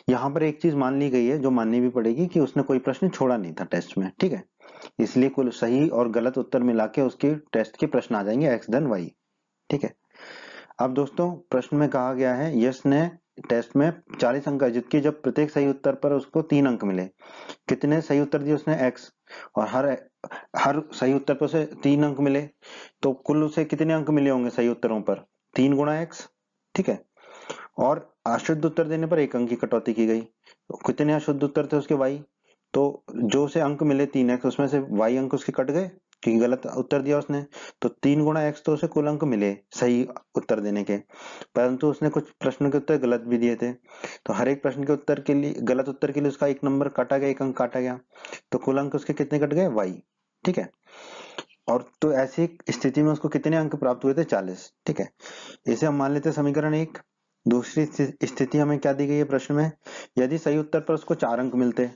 यहाँ पर एक चीज मान ली गई है जो माननी भी पड़ेगी कि उसने कोई प्रश्न छोड़ा नहीं था टेस्ट में। ठीक है, इसलिए कुल सही और गलत उत्तर मिला के उसके टेस्ट के प्रश्न आ जाएंगे x धन y। ठीक है, अब दोस्तों प्रश्न में कहा गया है यश ने टेस्ट में 40 अंक अर्जित किए जब प्रत्येक सही उत्तर पर उसको 3 अंक मिले। कितने सही उत्तर दिए उसने, x, और हर सही उत्तर पर उसे 3 अंक मिले, तो कुल उसे कितने अंक मिले होंगे सही उत्तरों पर, 3 गुणा x। ठीक है, और अशुद्ध उत्तर देने पर 1 अंक की कटौती की गई। तो कितने अशुद्ध उत्तर थे उसके y, तो जो उसे अंक मिले 3x उसमें से y अंक उसके कट गए क्योंकि गलत उत्तर दिया उसने, तो 3 गुणा x तो उसे कुल अंक मिले सही उत्तर देने के, परंतु उसने कुछ प्रश्नों के उत्तर गलत भी दिए थे, तो हर एक प्रश्न के उत्तर के लिए गलत उत्तर के लिए उसका 1 नंबर काटा गया, 1 अंक काटा गया, तो कुल अंक उसके कितने कट गए, y। ठीक है, और तो ऐसी स्थिति में उसको कितने अंक प्राप्त हुए थे, 40। ठीक है, इसे हम मान लेते हैं समीकरण 1। दूसरी स्थिति हमें क्या दी गई है प्रश्न में, यदि सही उत्तर पर उसको 4 अंक मिलते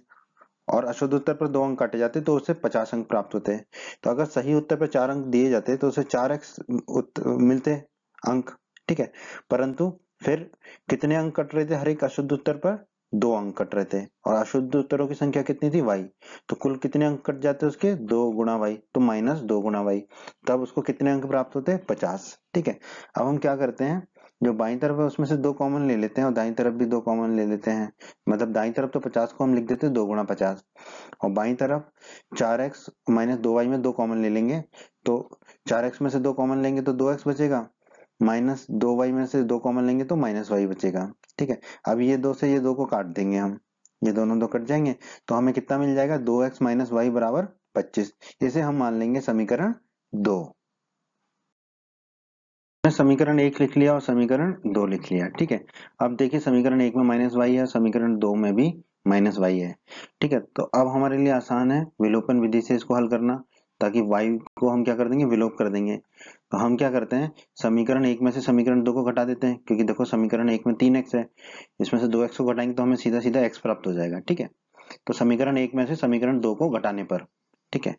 और अशुद्ध उत्तर पर 2 अंक काटे जाते तो उसे 50 अंक प्राप्त होते। तो अगर सही उत्तर पर 4 अंक दिए जाते तो उसे 4x मिलते अंक। ठीक है, परंतु फिर कितने अंक कट रहे थे हर एक अशुद्ध उत्तर पर, 2 अंक कट रहे थे, और अशुद्ध उत्तरों की संख्या कितनी थी, y, तो कुल कितने अंक कट जाते उसके, 2 गुणा y, तो माइनस 2 गुणा y, तब उसको कितने अंक प्राप्त होते, 50। ठीक है, अब हम क्या करते हैं, जो बाईं तरफ है उसमें से 2 कॉमन ले लेते हैं और दाईं तरफ भी 2 कॉमन ले लेते हैं, मतलब दाईं तरफ तो 50 को हम लिख देते हैं 2 गुणा 50, और बाईं तरफ 4x माइनस 2y में 2 कॉमन ले लेंगे, तो 4x में से 2 कॉमन लेंगे तो 2x बचेगा, माइनस 2y में से 2 कॉमन लेंगे तो माइनस y बचेगा। ठीक है, अब ये 2 से ये 2 को काट देंगे हम, ये दोनों 2 कट जाएंगे, तो हमें कितना मिल जाएगा, 2x माइनस y बराबर 25। इसे हम मान लेंगे समीकरण 2। समीकरण 1 लिख लिया और समीकरण 2 लिख लिया। ठीक है, अब देखिए समीकरण 1 में माइनस वाई है, समीकरण 2 में भी माइनस वाई है। ठीक है, तो अब हमारे लिए आसान है विलोपन विधि से इसको हल करना, ताकि y को हम क्या कर देंगे, विलोप कर देंगे। तो हम क्या करते हैं, समीकरण 1 में से समीकरण 2 को घटा देते हैं, क्योंकि देखो समीकरण 1 में 3x है, इसमें से 2x को घटाएंगे तो हमें सीधा सीधा x प्राप्त हो जाएगा। ठीक है, तो समीकरण 1 में से समीकरण 2 को घटाने पर, ठीक है,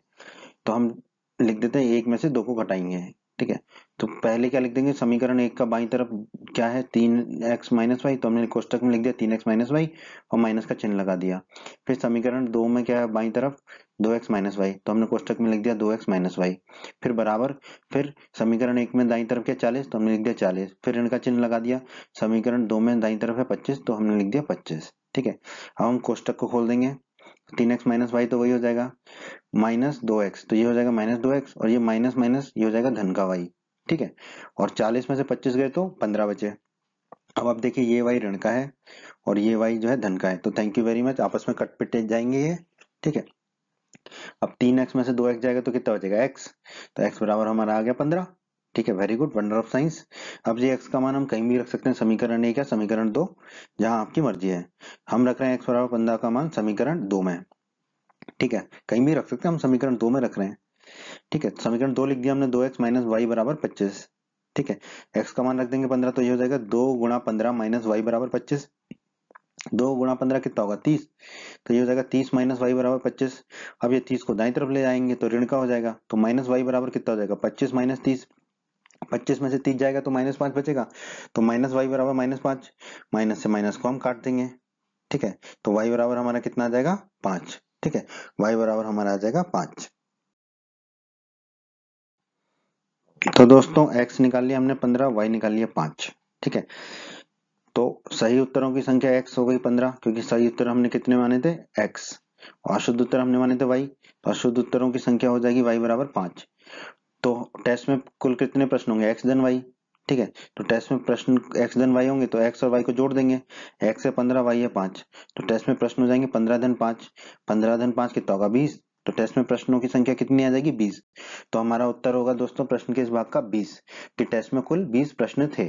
तो हम लिख देते हैं 1 में से 2 को घटाएंगे, ठीक है। तो पहले क्या लिख देंगे, समीकरण एक का बाईं तरफ क्या है 3x माइनस वाई, तो हमने कोष्टक में लिख दिया 3x माइनस वाई और माइनस का चिन्ह लगा दिया। फिर समीकरण दो में क्या है बाईं तरफ 2x माइनस वाई, तो हमने कोष्टक में लिख दिया 2x माइनस वाई। फिर बराबर, फिर समीकरण एक में दाईं तरफ क्या 40, तो हमने लिख दिया 40, फिर इनका चिन्ह लगा दिया। समीकरण दो में दाईं तरफ है 25, तो हमने लिख दिया 25। ठीक है, अब हम कोष्टक को खोल देंगे, 3x माइनस वाई तो वही हो जाएगा माइनस 2x, तो ये हो जाएगा माइनस 2x और ये माइनस माइनस ये हो जाएगा धन का y। ठीक है, और 40 में से 25 गए तो 15 बचे। अब आप देखिए ये y ऋण का है और ये y जो है धन का है, तो थैंक यू वेरी मच, आपस में कट पिट जाएंगे ये। ठीक है, अब 3x में से 2x जाएगा तो कितना बचेगा x, तो x बराबर हमारा आ गया 15। ठीक है, very good, wonder of science. अब ये x का मान हम कहीं भी रख सकते हैं, समीकरण एक या समीकरण दो, जहां आपकी मर्जी है। हम रख रहे हैं x बराबर 15 का मान समीकरण दो में। ठीक है, कहीं भी रख सकते हैं, हम समीकरण दो में रख रहे हैं। ठीक है, समीकरण दो लिख दिया हमने, 2x माइनस वाई बराबर 25। ठीक है, x का मान रख देंगे 15, तो ये हो जाएगा 2 गुणा 15 माइनस वाई बराबर 25। 2 गुणा 15 कितना होगा 30, तो ये हो जाएगा 30 माइनस वाई बराबर 25। अब ये 30 को दाईं तरफ ले जाएंगे तो ऋण का हो जाएगा, तो माइनस वाई बराबर कितना हो जाएगा 25 माइनस 30। 25 में से 30 जाएगा तो माइनस 5 बचेगा, तो माइनस वाई बराबर माइनस 5, माइनस से माइनस को हम काट देंगे। ठीक है, तो वाई बराबर हमारा कितना आ जाएगा 5। ठीक है, वाई बराबर हमारा आ जाएगा 5। तो दोस्तों x निकाल लिया हमने 15, y निकाल लिया 5। ठीक है, तो सही उत्तरों की संख्या x हो गई 15, क्योंकि सही उत्तर हमने कितने माने थे x, और अशुद्ध उत्तर हमने माने थे y, तो अशुद्ध उत्तरों की संख्या हो जाएगी y बराबर 5। तो टेस्ट में कुल कितने प्रश्न होंगे x धन y। ठीक है, तो टेस्ट में प्रश्न x धन y होंगे तो x और y को जोड़ देंगे, x है 15 y है 5, तो टेस्ट में प्रश्न हो जाएंगे 15 धन 5, 15 धन 5 कितना होगा 20, तो टेस्ट में प्रश्नों की संख्या कितनी आ जाएगी 20। तो हमारा उत्तर होगा दोस्तों प्रश्न के इस भाग का 20, कि टेस्ट में कुल 20 प्रश्न थे।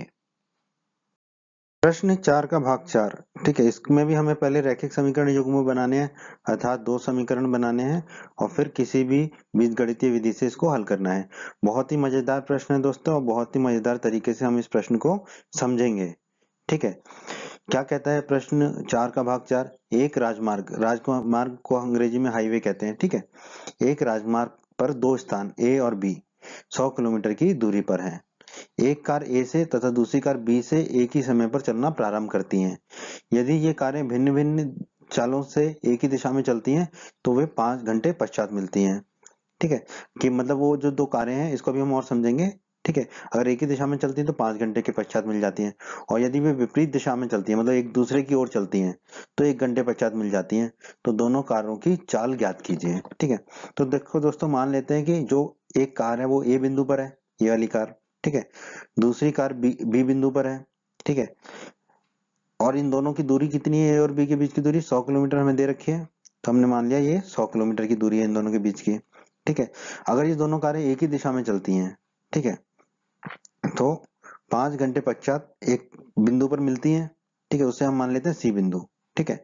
प्रश्न 4 का भाग 4। ठीक है, इसमें भी हमें पहले रैखिक समीकरण युग्म बनाने हैं, अर्थात दो समीकरण बनाने हैं और फिर किसी भी बीजगणितीय विधि से इसको हल करना है। बहुत ही मजेदार प्रश्न है दोस्तों, और बहुत ही मजेदार तरीके से हम इस प्रश्न को समझेंगे। ठीक है, क्या कहता है प्रश्न 4 का भाग 4, एक राजमार्ग, राजमार्ग को अंग्रेजी में हाईवे कहते हैं। ठीक है, एक राजमार्ग पर दो स्थान ए और बी 100 किलोमीटर की दूरी पर हैं। एक कार ए से तथा दूसरी कार बी से एक ही समय पर चलना प्रारंभ करती हैं। यदि ये कारें भिन्न भिन्न चालों से एक ही दिशा में चलती हैं तो वे 5 घंटे पश्चात मिलती हैं। ठीक है, कि मतलब वो जो दो कारें हैं इसको भी हम और समझेंगे। ठीक है, अगर एक ही दिशा में चलती हैं तो 5 घंटे के पश्चात मिल जाती हैं, और यदि वे विपरीत दिशा में चलती हैं, मतलब एक दूसरे की ओर चलती हैं, तो 1 घंटे पश्चात मिल जाती हैं। तो दोनों कारों की चाल ज्ञात कीजिए। ठीक है, तो देखो दोस्तों, मान लेते हैं कि जो एक कार है वो ए बिंदु पर है, ये वाली कार। ठीक है, दूसरी कार बी बिंदु पर है। ठीक है, और इन दोनों की दूरी कितनी है, ए और बी के बीच की दूरी 100 किलोमीटर हमें दे रखी है, तो हमने मान लिया ये 100 किलोमीटर की दूरी है इन दोनों के बीच की। ठीक है, अगर ये दोनों कारें एक ही दिशा में चलती हैं, ठीक है, तो 5 घंटे पश्चात एक बिंदु पर मिलती हैं। ठीक है, उसे हम मान लेते हैं सी बिंदु। ठीक है,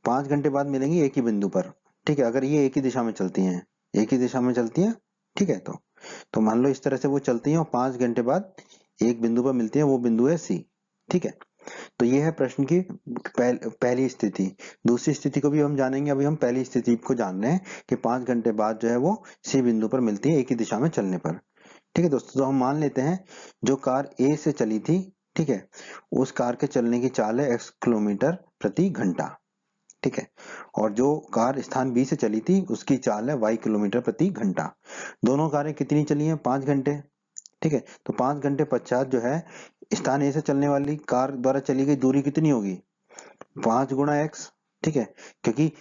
5 घंटे बाद मिलेंगी एक ही बिंदु पर। ठीक है, अगर ये एक ही दिशा में चलती हैं, एक ही दिशा में चलती हैं, ठीक है, तो मान लो इस तरह से वो चलती हैं और 5 घंटे बाद एक बिंदु पर मिलती है, वो बिंदु है सी। ठीक है, तो ये है प्रश्न की पहली स्थिति। दूसरी स्थिति को भी हम जानेंगे, अभी हम पहली स्थिति को जान रहे हैं कि 5 घंटे बाद जो है वो सी बिंदु पर मिलती है एक ही दिशा में चलने पर। ठीक है दोस्तों, तो हम मान लेते हैं जो कार ए से चली थी, ठीक है, उस कार के चलने की चाल है x किलोमीटर प्रति घंटा। ठीक है, और जो कार स्थान बी से चली थी उसकी चाल है y किलोमीटर प्रति घंटा। दोनों कारें कितनी चली हैं 5 घंटे। ठीक है, तो 5 घंटे पश्चात जो है स्थान ए से चलने वाली कार द्वारा चली गई दूरी कितनी होगी 5 गुणा एक्स। ठीक है, क्योंकि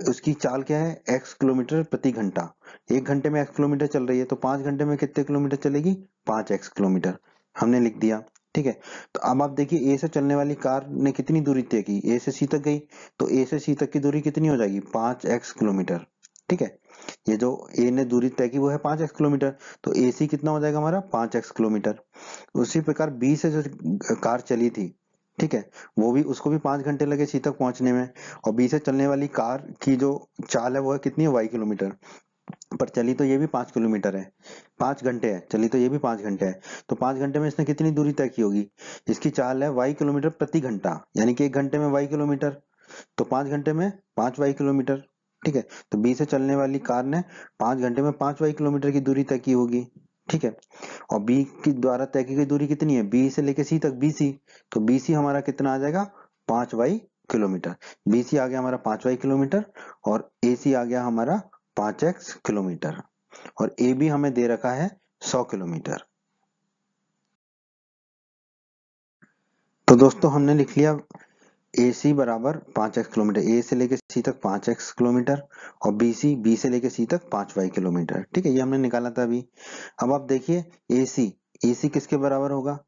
उसकी चाल क्या है x किलोमीटर प्रति घंटा, 1 घंटे में x किलोमीटर चल रही है, तो 5 घंटे में कितने किलोमीटर चलेगी 5x किलोमीटर, हमने लिख दिया। ठीक है, तो अब आप देखिए ए से चलने वाली कार ने कितनी दूरी तय की, ए से सी तक गई, तो ए से सी तक की दूरी कितनी हो जाएगी 5x किलोमीटर। ठीक है, ये जो ए ने दूरी तय की वो है 5x किलोमीटर, तो ए सी कितना हो जाएगा हमारा 5x किलोमीटर। उसी प्रकार बी से जो कार चली थी, ठीक है, वो भी, उसको भी 5 घंटे लगे सी तक पहुंचने में, और बी से चलने वाली कार की जो चाल है वो है कितनी है y किलोमीटर, पर चली तो ये भी 5 किलोमीटर है, 5 घंटे है, चली तो ये भी 5 घंटे है, तो 5 घंटे में इसने कितनी दूरी तय की होगी, इसकी चाल है y किलोमीटर प्रति घंटा, यानी कि 1 घंटे में y किलोमीटर, तो 5 घंटे में 5y किलोमीटर। ठीक है, तो बी से चलने वाली कार ने 5 घंटे में 5y किलोमीटर की दूरी तय की होगी। ठीक है। और बी की द्वारा तय की गई दूरी कितनी है, बी से लेके सी तक, बीसी, तो बीसी हमारा कितना आ जाएगा, 5y किलोमीटर। बीसी आ गया हमारा 5y किलोमीटर और एसी आ गया हमारा 5x किलोमीटर और ए बी हमें दे रखा है 100 किलोमीटर। तो दोस्तों हमने लिख लिया ए सी बराबर 5x किलोमीटर, ए से लेके सी तक 5x किलोमीटर और बी सी, बी से लेके सी तक 5y किलोमीटर। ठीक है, ये हमने निकाला था अभी। अब आप देखिए ए सी किसके बराबर होगा,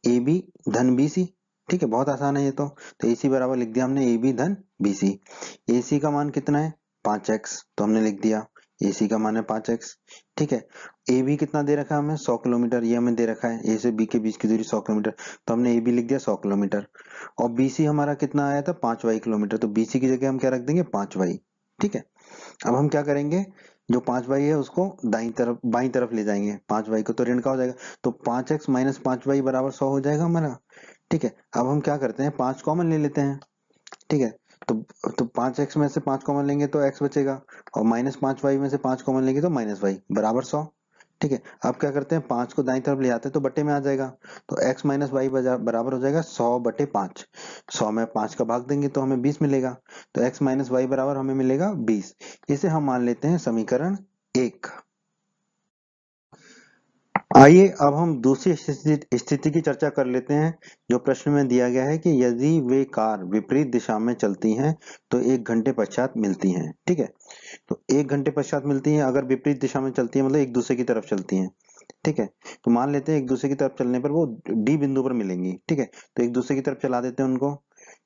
ए बी धन बी सी। ठीक है, बहुत आसान है ये तो ए सी बराबर लिख दिया हमने ए बी धन बी सी। ए सी का मान कितना है 5x, तो हमने लिख दिया ए सी का मान है 5x। ठीक है, ए बी कितना दे रखा है हमें 100 किलोमीटर, ये हमें दे रखा है ए से बी के बीच की दूरी 100 किलोमीटर, तो हमने ए बी लिख दिया 100 किलोमीटर। और बी सी हमारा कितना आया था 5y किलोमीटर, तो बी सी की जगह हम क्या रख देंगे 5y। ठीक है, अब हम क्या करेंगे, जो 5y है उसको दाईं तरफ बाईं तरफ ले जाएंगे, 5y को तो ऋण का हो जाएगा, तो 5x माइनस 5y बराबर 100 हो जाएगा हमारा। ठीक है, अब हम क्या करते हैं 5 कॉमन ले लेते हैं। ठीक है, तो तो 5x में से 5 कॉमन लेंगे तो x बचेगा और माइनस 5y में से 5 कॉमन लेंगे तो माइनस y बराबर 100। ठीक है, अब क्या करते हैं 5 को दाईं तरफ ले आते हैं तो बट्टे में आ जाएगा, तो x माइनस वाई बराबर हो जाएगा 100/5। 100 में 5 का भाग देंगे तो हमें 20 मिलेगा, तो x माइनस वाई बराबर हमें मिलेगा 20। इसे हम मान लेते हैं समीकरण 1। आइए अब हम दूसरी स्थिति की चर्चा कर लेते हैं, जो प्रश्न में दिया गया है कि यदि वे कार विपरीत दिशा में चलती हैं तो 1 घंटे पश्चात मिलती हैं। ठीक है, तो 1 घंटे पश्चात मिलती हैं, अगर विपरीत दिशा में चलती है मतलब एक दूसरे की तरफ चलती हैं। ठीक है, तो मान लेते हैं एक दूसरे की तरफ चलने पर वो डी बिंदु पर मिलेंगी। ठीक है, तो एक दूसरे की तरफ चला देते हैं उनको,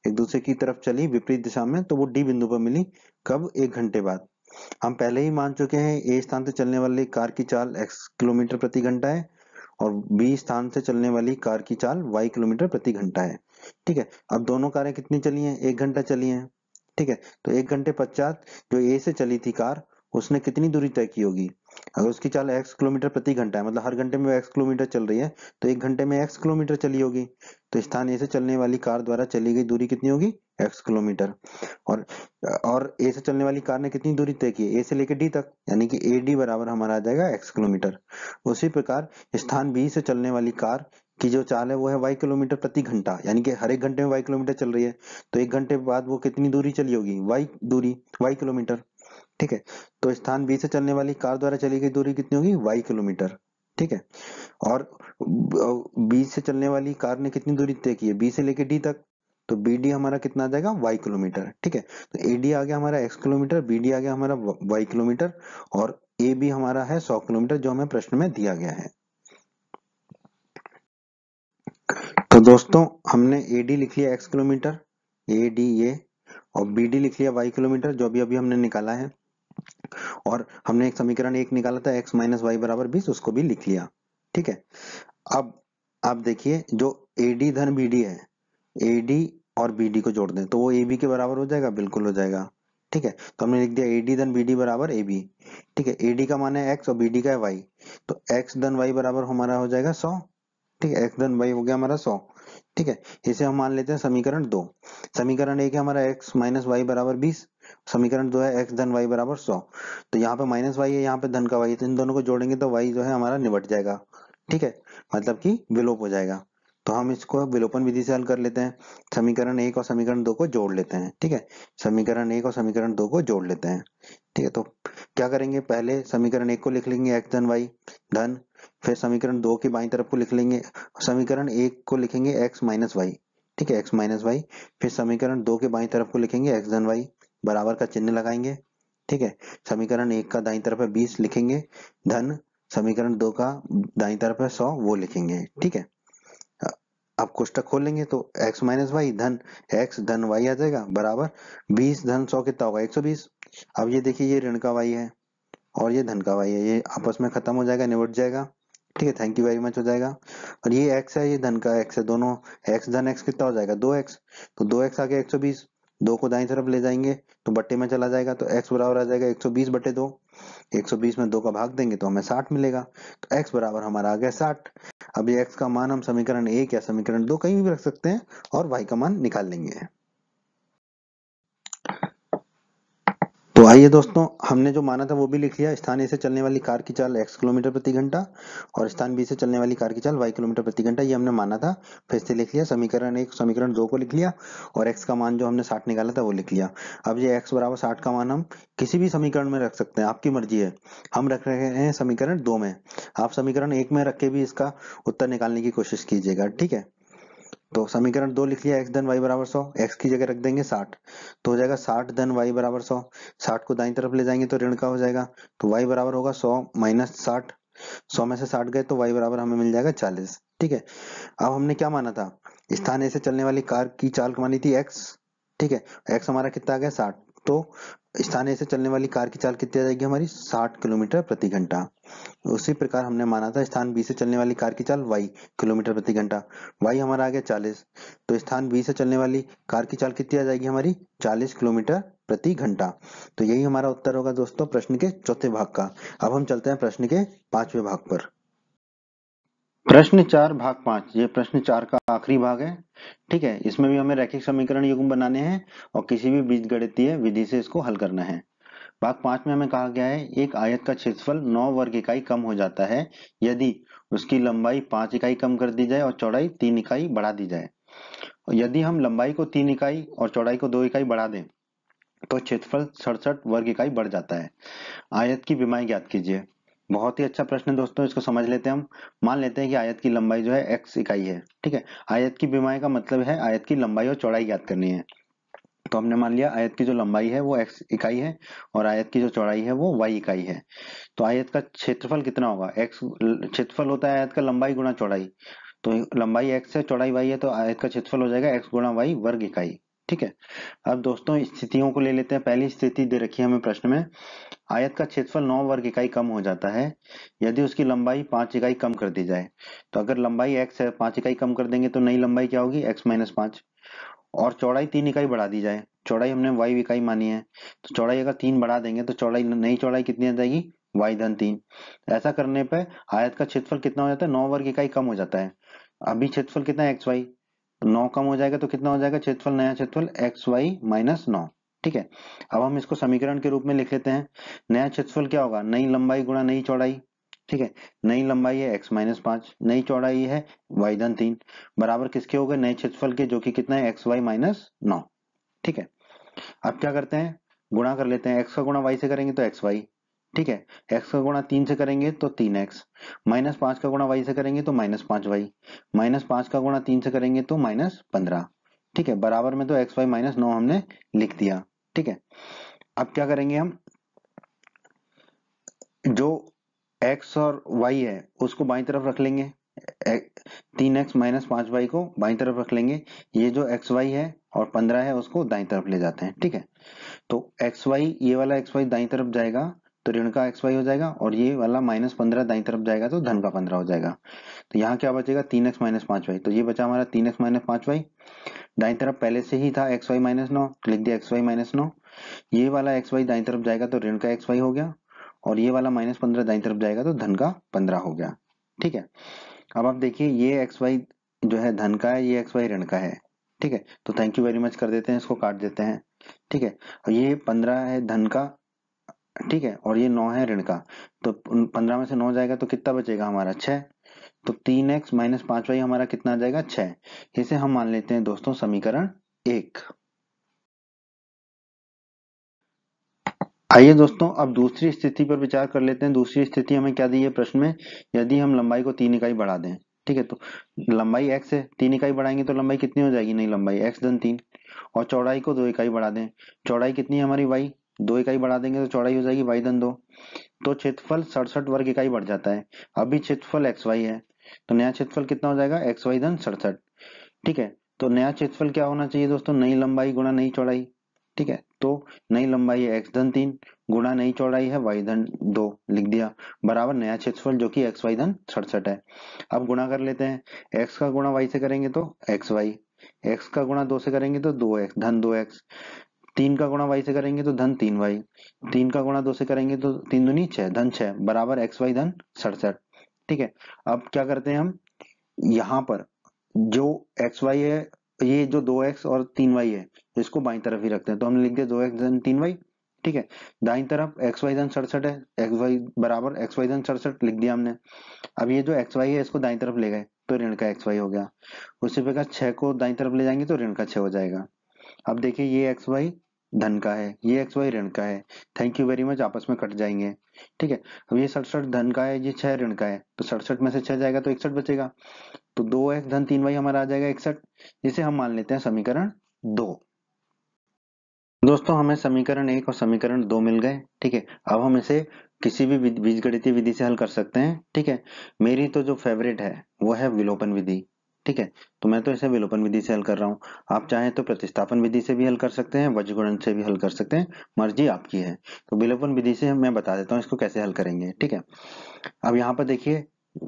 एक दूसरे की तरफ चली विपरीत दिशा में तो वो डी बिंदु पर मिली, कब 1 घंटे बाद। हम पहले ही मान चुके हैं ए स्थान से चलने वाली कार की चाल x किलोमीटर प्रति घंटा है और बी स्थान से चलने वाली कार की चाल y किलोमीटर प्रति घंटा है। ठीक है, अब दोनों कारें कितनी चली हैं, 1 घंटा चली हैं। ठीक है, तो 1 घंटे पश्चात जो ए से चली थी कार, उसने कितनी दूरी तय की होगी, अगर उसकी चाल x किलोमीटर प्रति घंटा है मतलब हर घंटे में वो x किलोमीटर चल रही है, तो 1 घंटे में x किलोमीटर चली होगी, तो स्थान ए से चलने वाली कार द्वारा चली गई दूरी कितनी होगी x किलोमीटर। और ए से चलने वाली कार ने कितनी दूरी तय की है, ए से लेकर डी तक, यानी कि ए डी बराबर हमारा आ जाएगा x किलोमीटर। उसी प्रकार स्थान बी से चलने वाली कार की जो चाल है वो है y किलोमीटर प्रति घंटा, यानी कि हर 1 घंटे में y किलोमीटर चल रही है, तो 1 घंटे बाद वो कितनी दूरी चली होगी y किलोमीटर। ठीक है, तो स्थान बी से चलने वाली कार द्वारा चली गई दूरी कितनी होगी y किलोमीटर। ठीक है, और बी से चलने वाली कार ने कितनी दूरी तय की है बी से लेके डी तक, तो बी डी हमारा कितना आ जाएगा y किलोमीटर। ठीक है, तो ए डी आ गया हमारा x किलोमीटर, बी डी आ गया हमारा y किलोमीटर और ए बी हमारा है 100 किलोमीटर जो हमें प्रश्न में दिया गया है। तो दोस्तों हमने ए डी लिख लिया x किलोमीटर, ए डी ये, और बी डी लिख लिया y किलोमीटर जो अभी अभी हमने निकाला है, और हमने एक समीकरण 1 निकाला था x माइनस वाई बराबर 20, उसको भी लिख लिया। ठीक है, अब आप देखिए जो AD धन BD है, AD और BD को जोड़ दें तो वो AB के बराबर हो जाएगा, बिल्कुल हो जाएगा। ठीक है, तो हमने लिख दिया AD धन BD बराबर AB। ठीक है, AD का मान है x और BD का है y, तो x धन y बराबर हमारा हो जाएगा 100। ठीक है, x धन y हो गया हमारा 100। ठीक है, इसे हम मान लेते हैं समीकरण 2। समीकरण 1 है हमारा x माइनस वाई बराबर 20, समीकरण 2 है x धन y बराबर 100। तो यहाँ पे माइनस वाई है, यहाँ पे धन का y है, तो इन दोनों को जोड़ेंगे तो y जो है हमारा निबट जाएगा। ठीक है, मतलब कि विलोप हो जाएगा, तो हम इसको विलोपन विधि से हल कर लेते हैं, समीकरण 1 और समीकरण 2 को जोड़ लेते हैं। ठीक है, समीकरण 1 और समीकरण 2 को जोड़ लेते हैं। ठीक है, तो क्या करेंगे, पहले समीकरण 1 को लिख लेंगे x धन y धन, फिर समीकरण 2 की बाईं तरफ को लिख लेंगे, समीकरण 1 को लिखेंगे x माइनस वाई। ठीक है, x माइनस वाई, फिर समीकरण 2 के बाईं तरफ को लिखेंगे x धन y, बराबर का चिन्ह लगाएंगे। ठीक है, समीकरण 1 का दाईं तरफ है 20 लिखेंगे, धन समीकरण 2 का दाईं तरफ है 100 वो लिखेंगे। ठीक है, अब कोष्टक खोल लेंगे तो x माइनस वाई धन x धन y आ जाएगा, बराबर 20 धन 100 कितना होगा 120। अब ये देखिए ये ऋण का y है और ये धन का y है, ये आपस में खत्म हो जाएगा, निबट जाएगा। ठीक है, थैंक यू वेरी मच हो जाएगा। और ये x है, ये धन का x है, दोनों x धन x कितना हो जाएगा 2x, तो 2x आ गया 120, 2 को दाईं तरफ ले जाएंगे तो बट्टे में चला जाएगा, तो x बराबर आ जाएगा 120/2। 120 में 2 का भाग देंगे तो हमें 60 मिलेगा, तो x बराबर हमारा आ गया 60। अब ये x का मान हम समीकरण 1 या समीकरण 2 कहीं भी रख सकते हैं और y का मान निकाल लेंगे। तो आइए दोस्तों, हमने जो माना था वो भी लिख लिया। स्थान ए से चलने वाली कार की चाल x किलोमीटर प्रति घंटा और स्थान बी से चलने वाली कार की चाल y किलोमीटर प्रति घंटा, ये हमने माना था। फिर से लिख लिया समीकरण 1, समीकरण 2 को लिख लिया और x का मान जो हमने 60 निकाला था वो लिख लिया। अब ये x बराबर 60 का मान हम किसी भी समीकरण में रख सकते हैं, आपकी मर्जी है। हम रख रहे हैं समीकरण 2 में, आप समीकरण 1 में रख के भी इसका उत्तर निकालने की कोशिश कीजिएगा, ठीक है। तो समीकरण 2 लिख लिया, x धन y बराबर 100, x की जगह रख देंगे 60, तो हो जाएगा 60 धन y बराबर 100। 60 को दाईं तरफ ले जाएंगे तो ऋण का हो जाएगा, तो y बराबर होगा 100 माइनस 60। 100 में से 60 गए तो y बराबर हमें मिल जाएगा 40, ठीक है। अब हमने क्या माना था, स्थान ए से चलने वाली कार की चाल मानी थी x, ठीक है। x हमारा कितना आ गया 60, तो स्थान ए से चलने वाली कार की चाल कितनी आ जाएगी हमारी 60 किलोमीटर प्रति घंटा। उसी प्रकार हमने माना था स्थान बी से चलने वाली कार की चाल y किलोमीटर प्रति घंटा, y हमारा आ गया 40, तो स्थान बी से चलने वाली कार की चाल कितनी आ जाएगी हमारी 40 किलोमीटर प्रति घंटा। तो यही हमारा उत्तर होगा दोस्तों प्रश्न के चौथे भाग का। अब हम चलते हैं प्रश्न के पांचवें भाग पर। प्रश्न 4 भाग 5, ये प्रश्न 4 का आखिरी भाग है, ठीक है। इसमें भी हमें रैखिक समीकरण युग्म बनाने हैं और किसी भी बीजगणितीय विधि से इसको हल करना है। भाग 5 में हमें कहा गया है एक आयत का क्षेत्रफल 9 वर्ग इकाई कम हो जाता है यदि उसकी लंबाई 5 इकाई कम कर दी जाए और चौड़ाई 3 इकाई बढ़ा दी जाए। और यदि हम लंबाई को 3 इकाई और चौड़ाई को 2 इकाई बढ़ा दें तो क्षेत्रफल 67 वर्ग इकाई बढ़ जाता है। आयत की विमाई ज्ञात कीजिए। बहुत ही अच्छा प्रश्न है दोस्तों, इसको समझ लेते हैं हम। मान लेते हैं कि आयत की लंबाई जो है x इकाई है, ठीक है। आयत की विमाई का मतलब है आयत की लंबाई और चौड़ाई ज्ञात करनी है। तो हमने मान लिया आयत की जो लंबाई है वो x इकाई है और आयत की जो चौड़ाई है वो y इकाई है। तो आयत का क्षेत्रफल कितना होगा, x क्षेत्रफल होता है आयत का लंबाई गुणा चौड़ाई, तो लंबाई x है चौड़ाई y है, तो आयत का क्षेत्रफल हो जाएगा x गुणा y वर्ग इकाई, ठीक है। अब दोस्तों स्थितियों को ले लेते हैं। पहली स्थिति दे रखी है हमें प्रश्न में, आयत का क्षेत्रफल 9 वर्ग इकाई कम हो जाता है यदि उसकी लंबाई 5 इकाई कम कर दी जाए। तो अगर लंबाई x है 5 इकाई कम कर देंगे तो नई लंबाई क्या होगी x माइनस 5, और चौड़ाई 3 इकाई बढ़ा दी जाए। चौड़ाई हमने y इकाई मानी है, तो चौड़ाई अगर 3 बढ़ा देंगे तो चौड़ाई नई चौड़ाई कितनी आ जाएगी y धन 3। ऐसा करने पे आयत का क्षेत्रफल कितना हो जाता है 9 वर्ग इकाई कम हो जाता है। अभी क्षेत्रफल कितना है xy, 9 कम हो जाएगा तो कितना हो जाएगा क्षेत्रफल, नया क्षेत्रफल xy माइनस 9, ठीक है। अब हम इसको समीकरण के रूप में लिख लेते हैं। नया क्षेत्रफल क्या होगा, नई लंबाई गुणा नई चौड़ाई, ठीक है। नई लंबाई है x माइनस 5, नई चौड़ाई है y धन 3, बराबर किसके हो गए नए क्षेत्रफल के, जो कि कितना है xy माइनस 9, ठीक है। अब क्या करते हैं, गुणा कर लेते हैं। x का गुणा y से करेंगे तो xy, ठीक है। x का गुणा 3 से करेंगे तो 3x, माइनस 5 का गुणा y से करेंगे तो माइनस 5y, माइनस 5 का गुणा 3 से करेंगे तो माइनस 15, ठीक है। बराबर में तो xy माइनस 9 हमने लिख दिया, ठीक है। अब क्या करेंगे हम, जो x और y है उसको बाईं तरफ रख लेंगे, 3x माइनस 5y को बाईं तरफ रख लेंगे। ये जो xy है और 15 है उसको दाईं तरफ ले जाते हैं, ठीक है। तो xy, ये वाला xy दाईं तरफ जाएगा तो ऋण का xy हो जाएगा, और ये वाला माइनस 15 दाईं तरफ जाएगा तो धन का 15 हो जाएगा। तो यहाँ क्या बचेगा 3x माइनस 5y, तो ये बचा हमारा 3x माइनस 5y। दाईं तरफ पहले से ही था xy माइनस 9, तो लिख दिया xy माइनस 9। ये वाला xy दाईं तरफ जाएगा तो ऋण का xy हो गया, और ये वाला माइनस 15 दाईं तरफ जाएगा तो धन का 15 हो गया, ठीक है। अब आप देखिए ये xy जो है धन का है, ये xy ऋण का है, ठीक है। तो थैंक यू वेरी मच कर देते हैं, इसको काट देते हैं, ठीक है। और ये 15 है धन का, ठीक है, और ये 9 है ऋण का, तो 15 में से 9 जाएगा तो कितना बचेगा हमारा 6। तो 3x माइनस 5y हमारा कितना आ जाएगा 6। इसे हम मान लेते हैं दोस्तों समीकरण 1। आइए दोस्तों अब दूसरी स्थिति पर विचार कर लेते हैं। दूसरी स्थिति हमें क्या दी है प्रश्न में, यदि हम लंबाई को 3 इकाई बढ़ा दें, ठीक है। तो लंबाई x है, 3 इकाई बढ़ाएंगे तो लंबाई कितनी हो जाएगी, नई लंबाई x धन 3, और चौड़ाई को 2 इकाई बढ़ा दें। चौड़ाई कितनी है हमारी y, 2 इकाई बढ़ा देंगे तो चौड़ाई हो जाएगी y धन 2। तो क्षेत्रफल 67 वर्ग इकाई बढ़ जाता है। अभी क्षेत्रफल xy है, तो नया क्षेत्रफल कितना हो जाएगा xy धन 67, ठीक है। तो नया क्षेत्रफल क्या होना चाहिए दोस्तों, नई लंबाई गुणा नई चौड़ाई, ठीक है। तो नई लंबाई है x धन 3 गुणा नई चौड़ाई है y धन 2, लिख दिया, बराबर नया क्षेत्रफल जो कि xy धन 67 है। अब गुणा कर लेते हैं, x का गुणा y से करेंगे तो xy, x का गुणा 2 से करेंगे तो 2x धन 2x, 3 का गुणा y से करेंगे तो धन 3y, 3 का गुणा 2 से करेंगे तो 3 दूनी 6 धन 6, बराबर xy धन 67, ठीक है। अब क्या करते हैं हम, यहाँ पर जो xy है, ये जो 2x और 3y है इसको बाईं तरफ ही रखते हैं, तो हमने लिख दिया 2x धन 3y, ठीक है। दाईं तरफ एक्स वाई धन 67 है, एक्स वाई बराबर एक्स वाई धन 67 लिख दिया हमने। अब ये जो एक्स वाई है इसको दाईं तरफ ले गए तो ऋण का एक्स वाई हो गया। उसी प्रकार 6 को दाईं तरफ ले जाएंगे तो ऋण का 6 हो जाएगा। अब देखिए ये एक्स वाई धन का है, ये एक्स वाई ऋण का है। थैंक यू वेरी मच, आपस में कट जाएंगे। ठीक है। अब ये 67 धन का है, ये 6 ऋण का है, तो 67 में से 6 जाएगा तो 61 बचेगा। तो 2x धन 3y हमारा आ जाएगा 61, जिसे हम मान लेते हैं समीकरण 2। दोस्तों हमें समीकरण 1 और समीकरण 2 मिल गए। ठीक है। अब हम इसे किसी भी बीजगणितीय विधि से हल कर सकते हैं। ठीक है। मेरी तो जो फेवरेट है वो है विलोपन विधि। ठीक है। तो मैं तो इसे विलोपन विधि से हल कर रहा हूँ। आप चाहें तो प्रतिस्थापन विधि से भी हल कर सकते हैं, वज्रगुणन से भी हल कर सकते हैं, मर्जी आपकी है। तो विलोपन विधि से मैं बता देता हूँ इसको कैसे हल करेंगे। ठीक है। अब यहाँ पर देखिए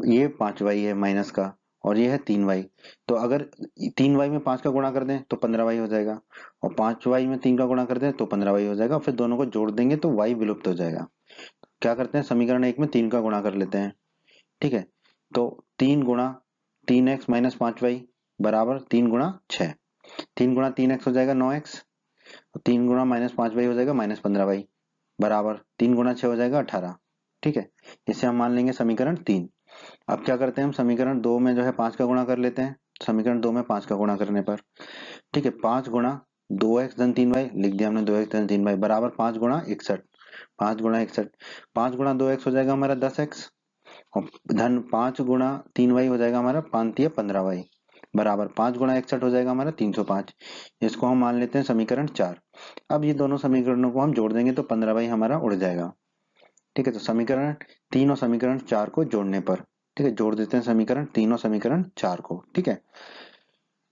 ये 5y है माइनस का, और ये है 3y। तो अगर 3y में 5 का गुणा कर दें तो 15y हो जाएगा, और 5y में 3 का गुणा कर दें तो 15y हो जाएगा, फिर दोनों को जोड़ देंगे तो y विलुप्त हो जाएगा। क्या करते हैं, समीकरण 1 में 3 का गुणा कर लेते हैं। ठीक है। तो 3 गुणा 3x माइनस 5y बराबर 3 गुणा 6, 3 गुणा 3x हो जाएगा 9x, 3 गुणा माइनस 5y हो जाएगा माइनस 15y बराबर 3 गुणा 6 हो जाएगा 18। ठीक है। इसे हम मान लेंगे समीकरण 3। अब क्या करते हैं, हम समीकरण 2 में जो है 5 का गुणा कर लेते हैं। समीकरण 2 में 5 का गुणा करने पर, ठीक है, 5 गुणा 2x धन 3y लिख दिया हमने, 2x धन 3y बराबर 5 गुणा 61, 5 गुणा 61, 5 गुणा 2x हो जाएगा हमारा 10x, और धन 5 गुणा 3y हो जाएगा हमारा 5 15y बराबर 5 गुणा 61 हो जाएगा हमारा 305। इसको हम मान लेते हैं समीकरण 4। अब ये दोनों समीकरणों को हम जोड़ देंगे तो 15y हमारा उड़ जाएगा। ठीक है। तो समीकरण 3 और समीकरण 4 को जोड़ने पर, ठीक है, जोड़ देते हैं समीकरण 3 और समीकरण 4 को। ठीक है।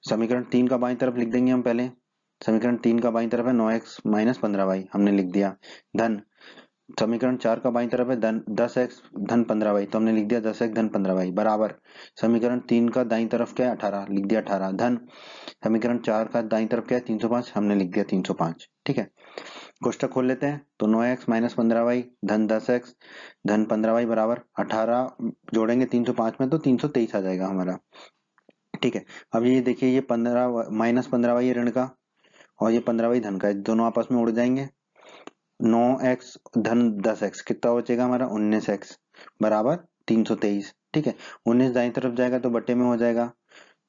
समीकरण 3 का बाईं तरफ लिख देंगे हम पहले। समीकरण 3 का बाईं तरफ है 9x माइनस 15y, हमने लिख दिया। धन समीकरण 4 का बाईं तरफ है धन 10x धन 15y, तो हमने लिख दिया 10x धन 15y बराबर समीकरण 3 का दाईं तरफ क्या है 18, लिख दिया 18। धन समीकरण 4 का दाईं तरफ क्या है 305, हमने लिख दिया 305। ठीक है। कोष्टक खोल लेते हैं तो 9x माइनस 15y धन 10x धन 15y बराबर 18, जोड़ेंगे 305 में तो 323 आ जाएगा हमारा। ठीक है। अब ये देखिए ये 15 माइनस 15y ऋण का, और ये 15y धन का, दोनों आपस में उड़ जाएंगे। 9x धन 10x कितना बचेगा हमारा 19x बराबर 323। ठीक है। 19 दाईं तरफ जाएगा तो बटे में हो जाएगा,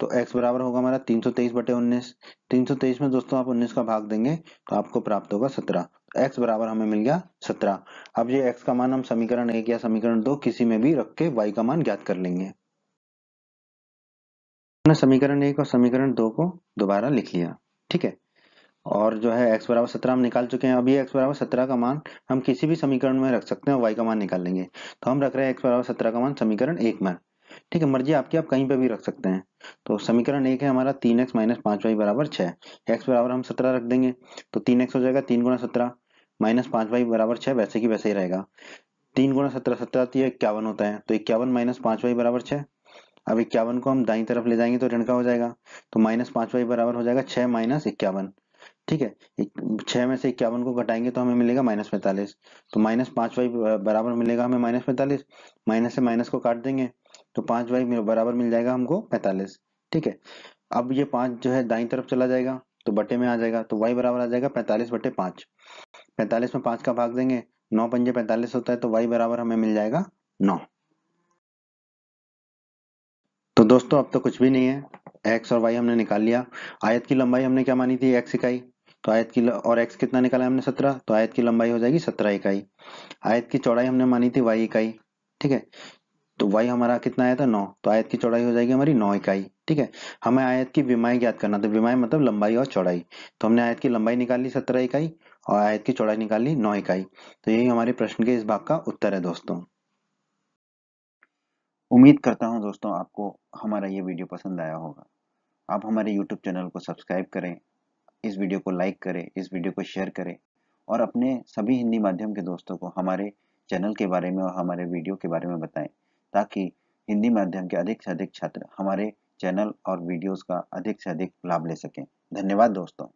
तो x बराबर होगा हमारा 323 बटे 19। 323 में दोस्तों आप 19 का भाग देंगे तो आपको प्राप्त होगा 17। x बराबर हमें मिल गया 17। अब ये x का मान हम समीकरण 1 या समीकरण 2 किसी में भी रख के y का मान ज्ञात कर लेंगे। हमने समीकरण 1 और समीकरण 2 को दोबारा लिख लिया। ठीक है। और जो है x बराबर 17 हम निकाल चुके हैं। अब ये x बराबर 17 का मान हम किसी भी समीकरण में रख सकते हैं और y का मान निकाल लेंगे। तो हम रख रहे हैं x बराबर 17 का मान समीकरण 1 में। ठीक है, मर्जी आपकी, आप कहीं पे भी रख सकते हैं। तो समीकरण 1 है हमारा 3x माइनस 5y बराबर 6। x बराबर हम 17 रख देंगे तो 3x हो जाएगा 3 गुणा 17 माइनस 5y बराबर 6, वैसे की वैसे ही रहेगा। 3 गुणा 17 17 51 होता है, तो 51 माइनस 5y बराबर 6। अब 51 को हम दाईं तरफ ले जाएंगे तो ऋण का हो जाएगा, तो माइनस 5y बराबर हो जाएगा 6 माइनस 51। ठीक है। 6 में से 51 को घटाएंगे तो हमें मिलेगा माइनस 45, तो माइनस 5y बराबर मिलेगा हमें माइनस 45। माइनस से माइनस को काट देंगे तो 5y बराबर मिल जाएगा हमको 45। ठीक है। अब ये 5 जो है दाईं तरफ चला जाएगा तो बटे में आ जाएगा, तो y बराबर आ जाएगा 45 बटे 5। 45 में 5 का भाग देंगे, 9 पंजे 45 होता है, तो y बराबर हमें मिल जाएगा 9। तो दोस्तों अब तो कुछ भी नहीं है, x और y हमने निकाल लिया। आयत की लंबाई हमने क्या मानी थी, x इकाई, तो आयत की और x कितना निकाला हमने 17, तो आयत की लंबाई हो जाएगी 17 इकाई। आयत की चौड़ाई हमने मानी थी y इकाई। ठीक है। तो y हमारा कितना आया था 9, तो आयत की चौड़ाई हो जाएगी हमारी 9 इकाई। ठीक है। हमें आयत की विमाई ज्ञात करना था, विमाई मतलब लंबाई और चौड़ाई। तो हमने आयत की लंबाई निकाल ली 17 इकाई और आयत की चौड़ाई निकाल ली 9 इकाई। तो यही हमारे प्रश्न के इस भाग का उत्तर है दोस्तों। उम्मीद करता हूँ दोस्तों आपको हमारा ये वीडियो पसंद आया होगा। आप हमारे YouTube चैनल को सब्सक्राइब करें, इस वीडियो को लाइक करें, इस वीडियो को शेयर करें, और अपने सभी हिंदी माध्यम के दोस्तों को हमारे चैनल के बारे में और हमारे वीडियो के बारे में बताएं, ताकि हिंदी माध्यम के अधिक से अधिक छात्र हमारे चैनल और वीडियोस का अधिक से अधिक लाभ ले सकें। धन्यवाद दोस्तों।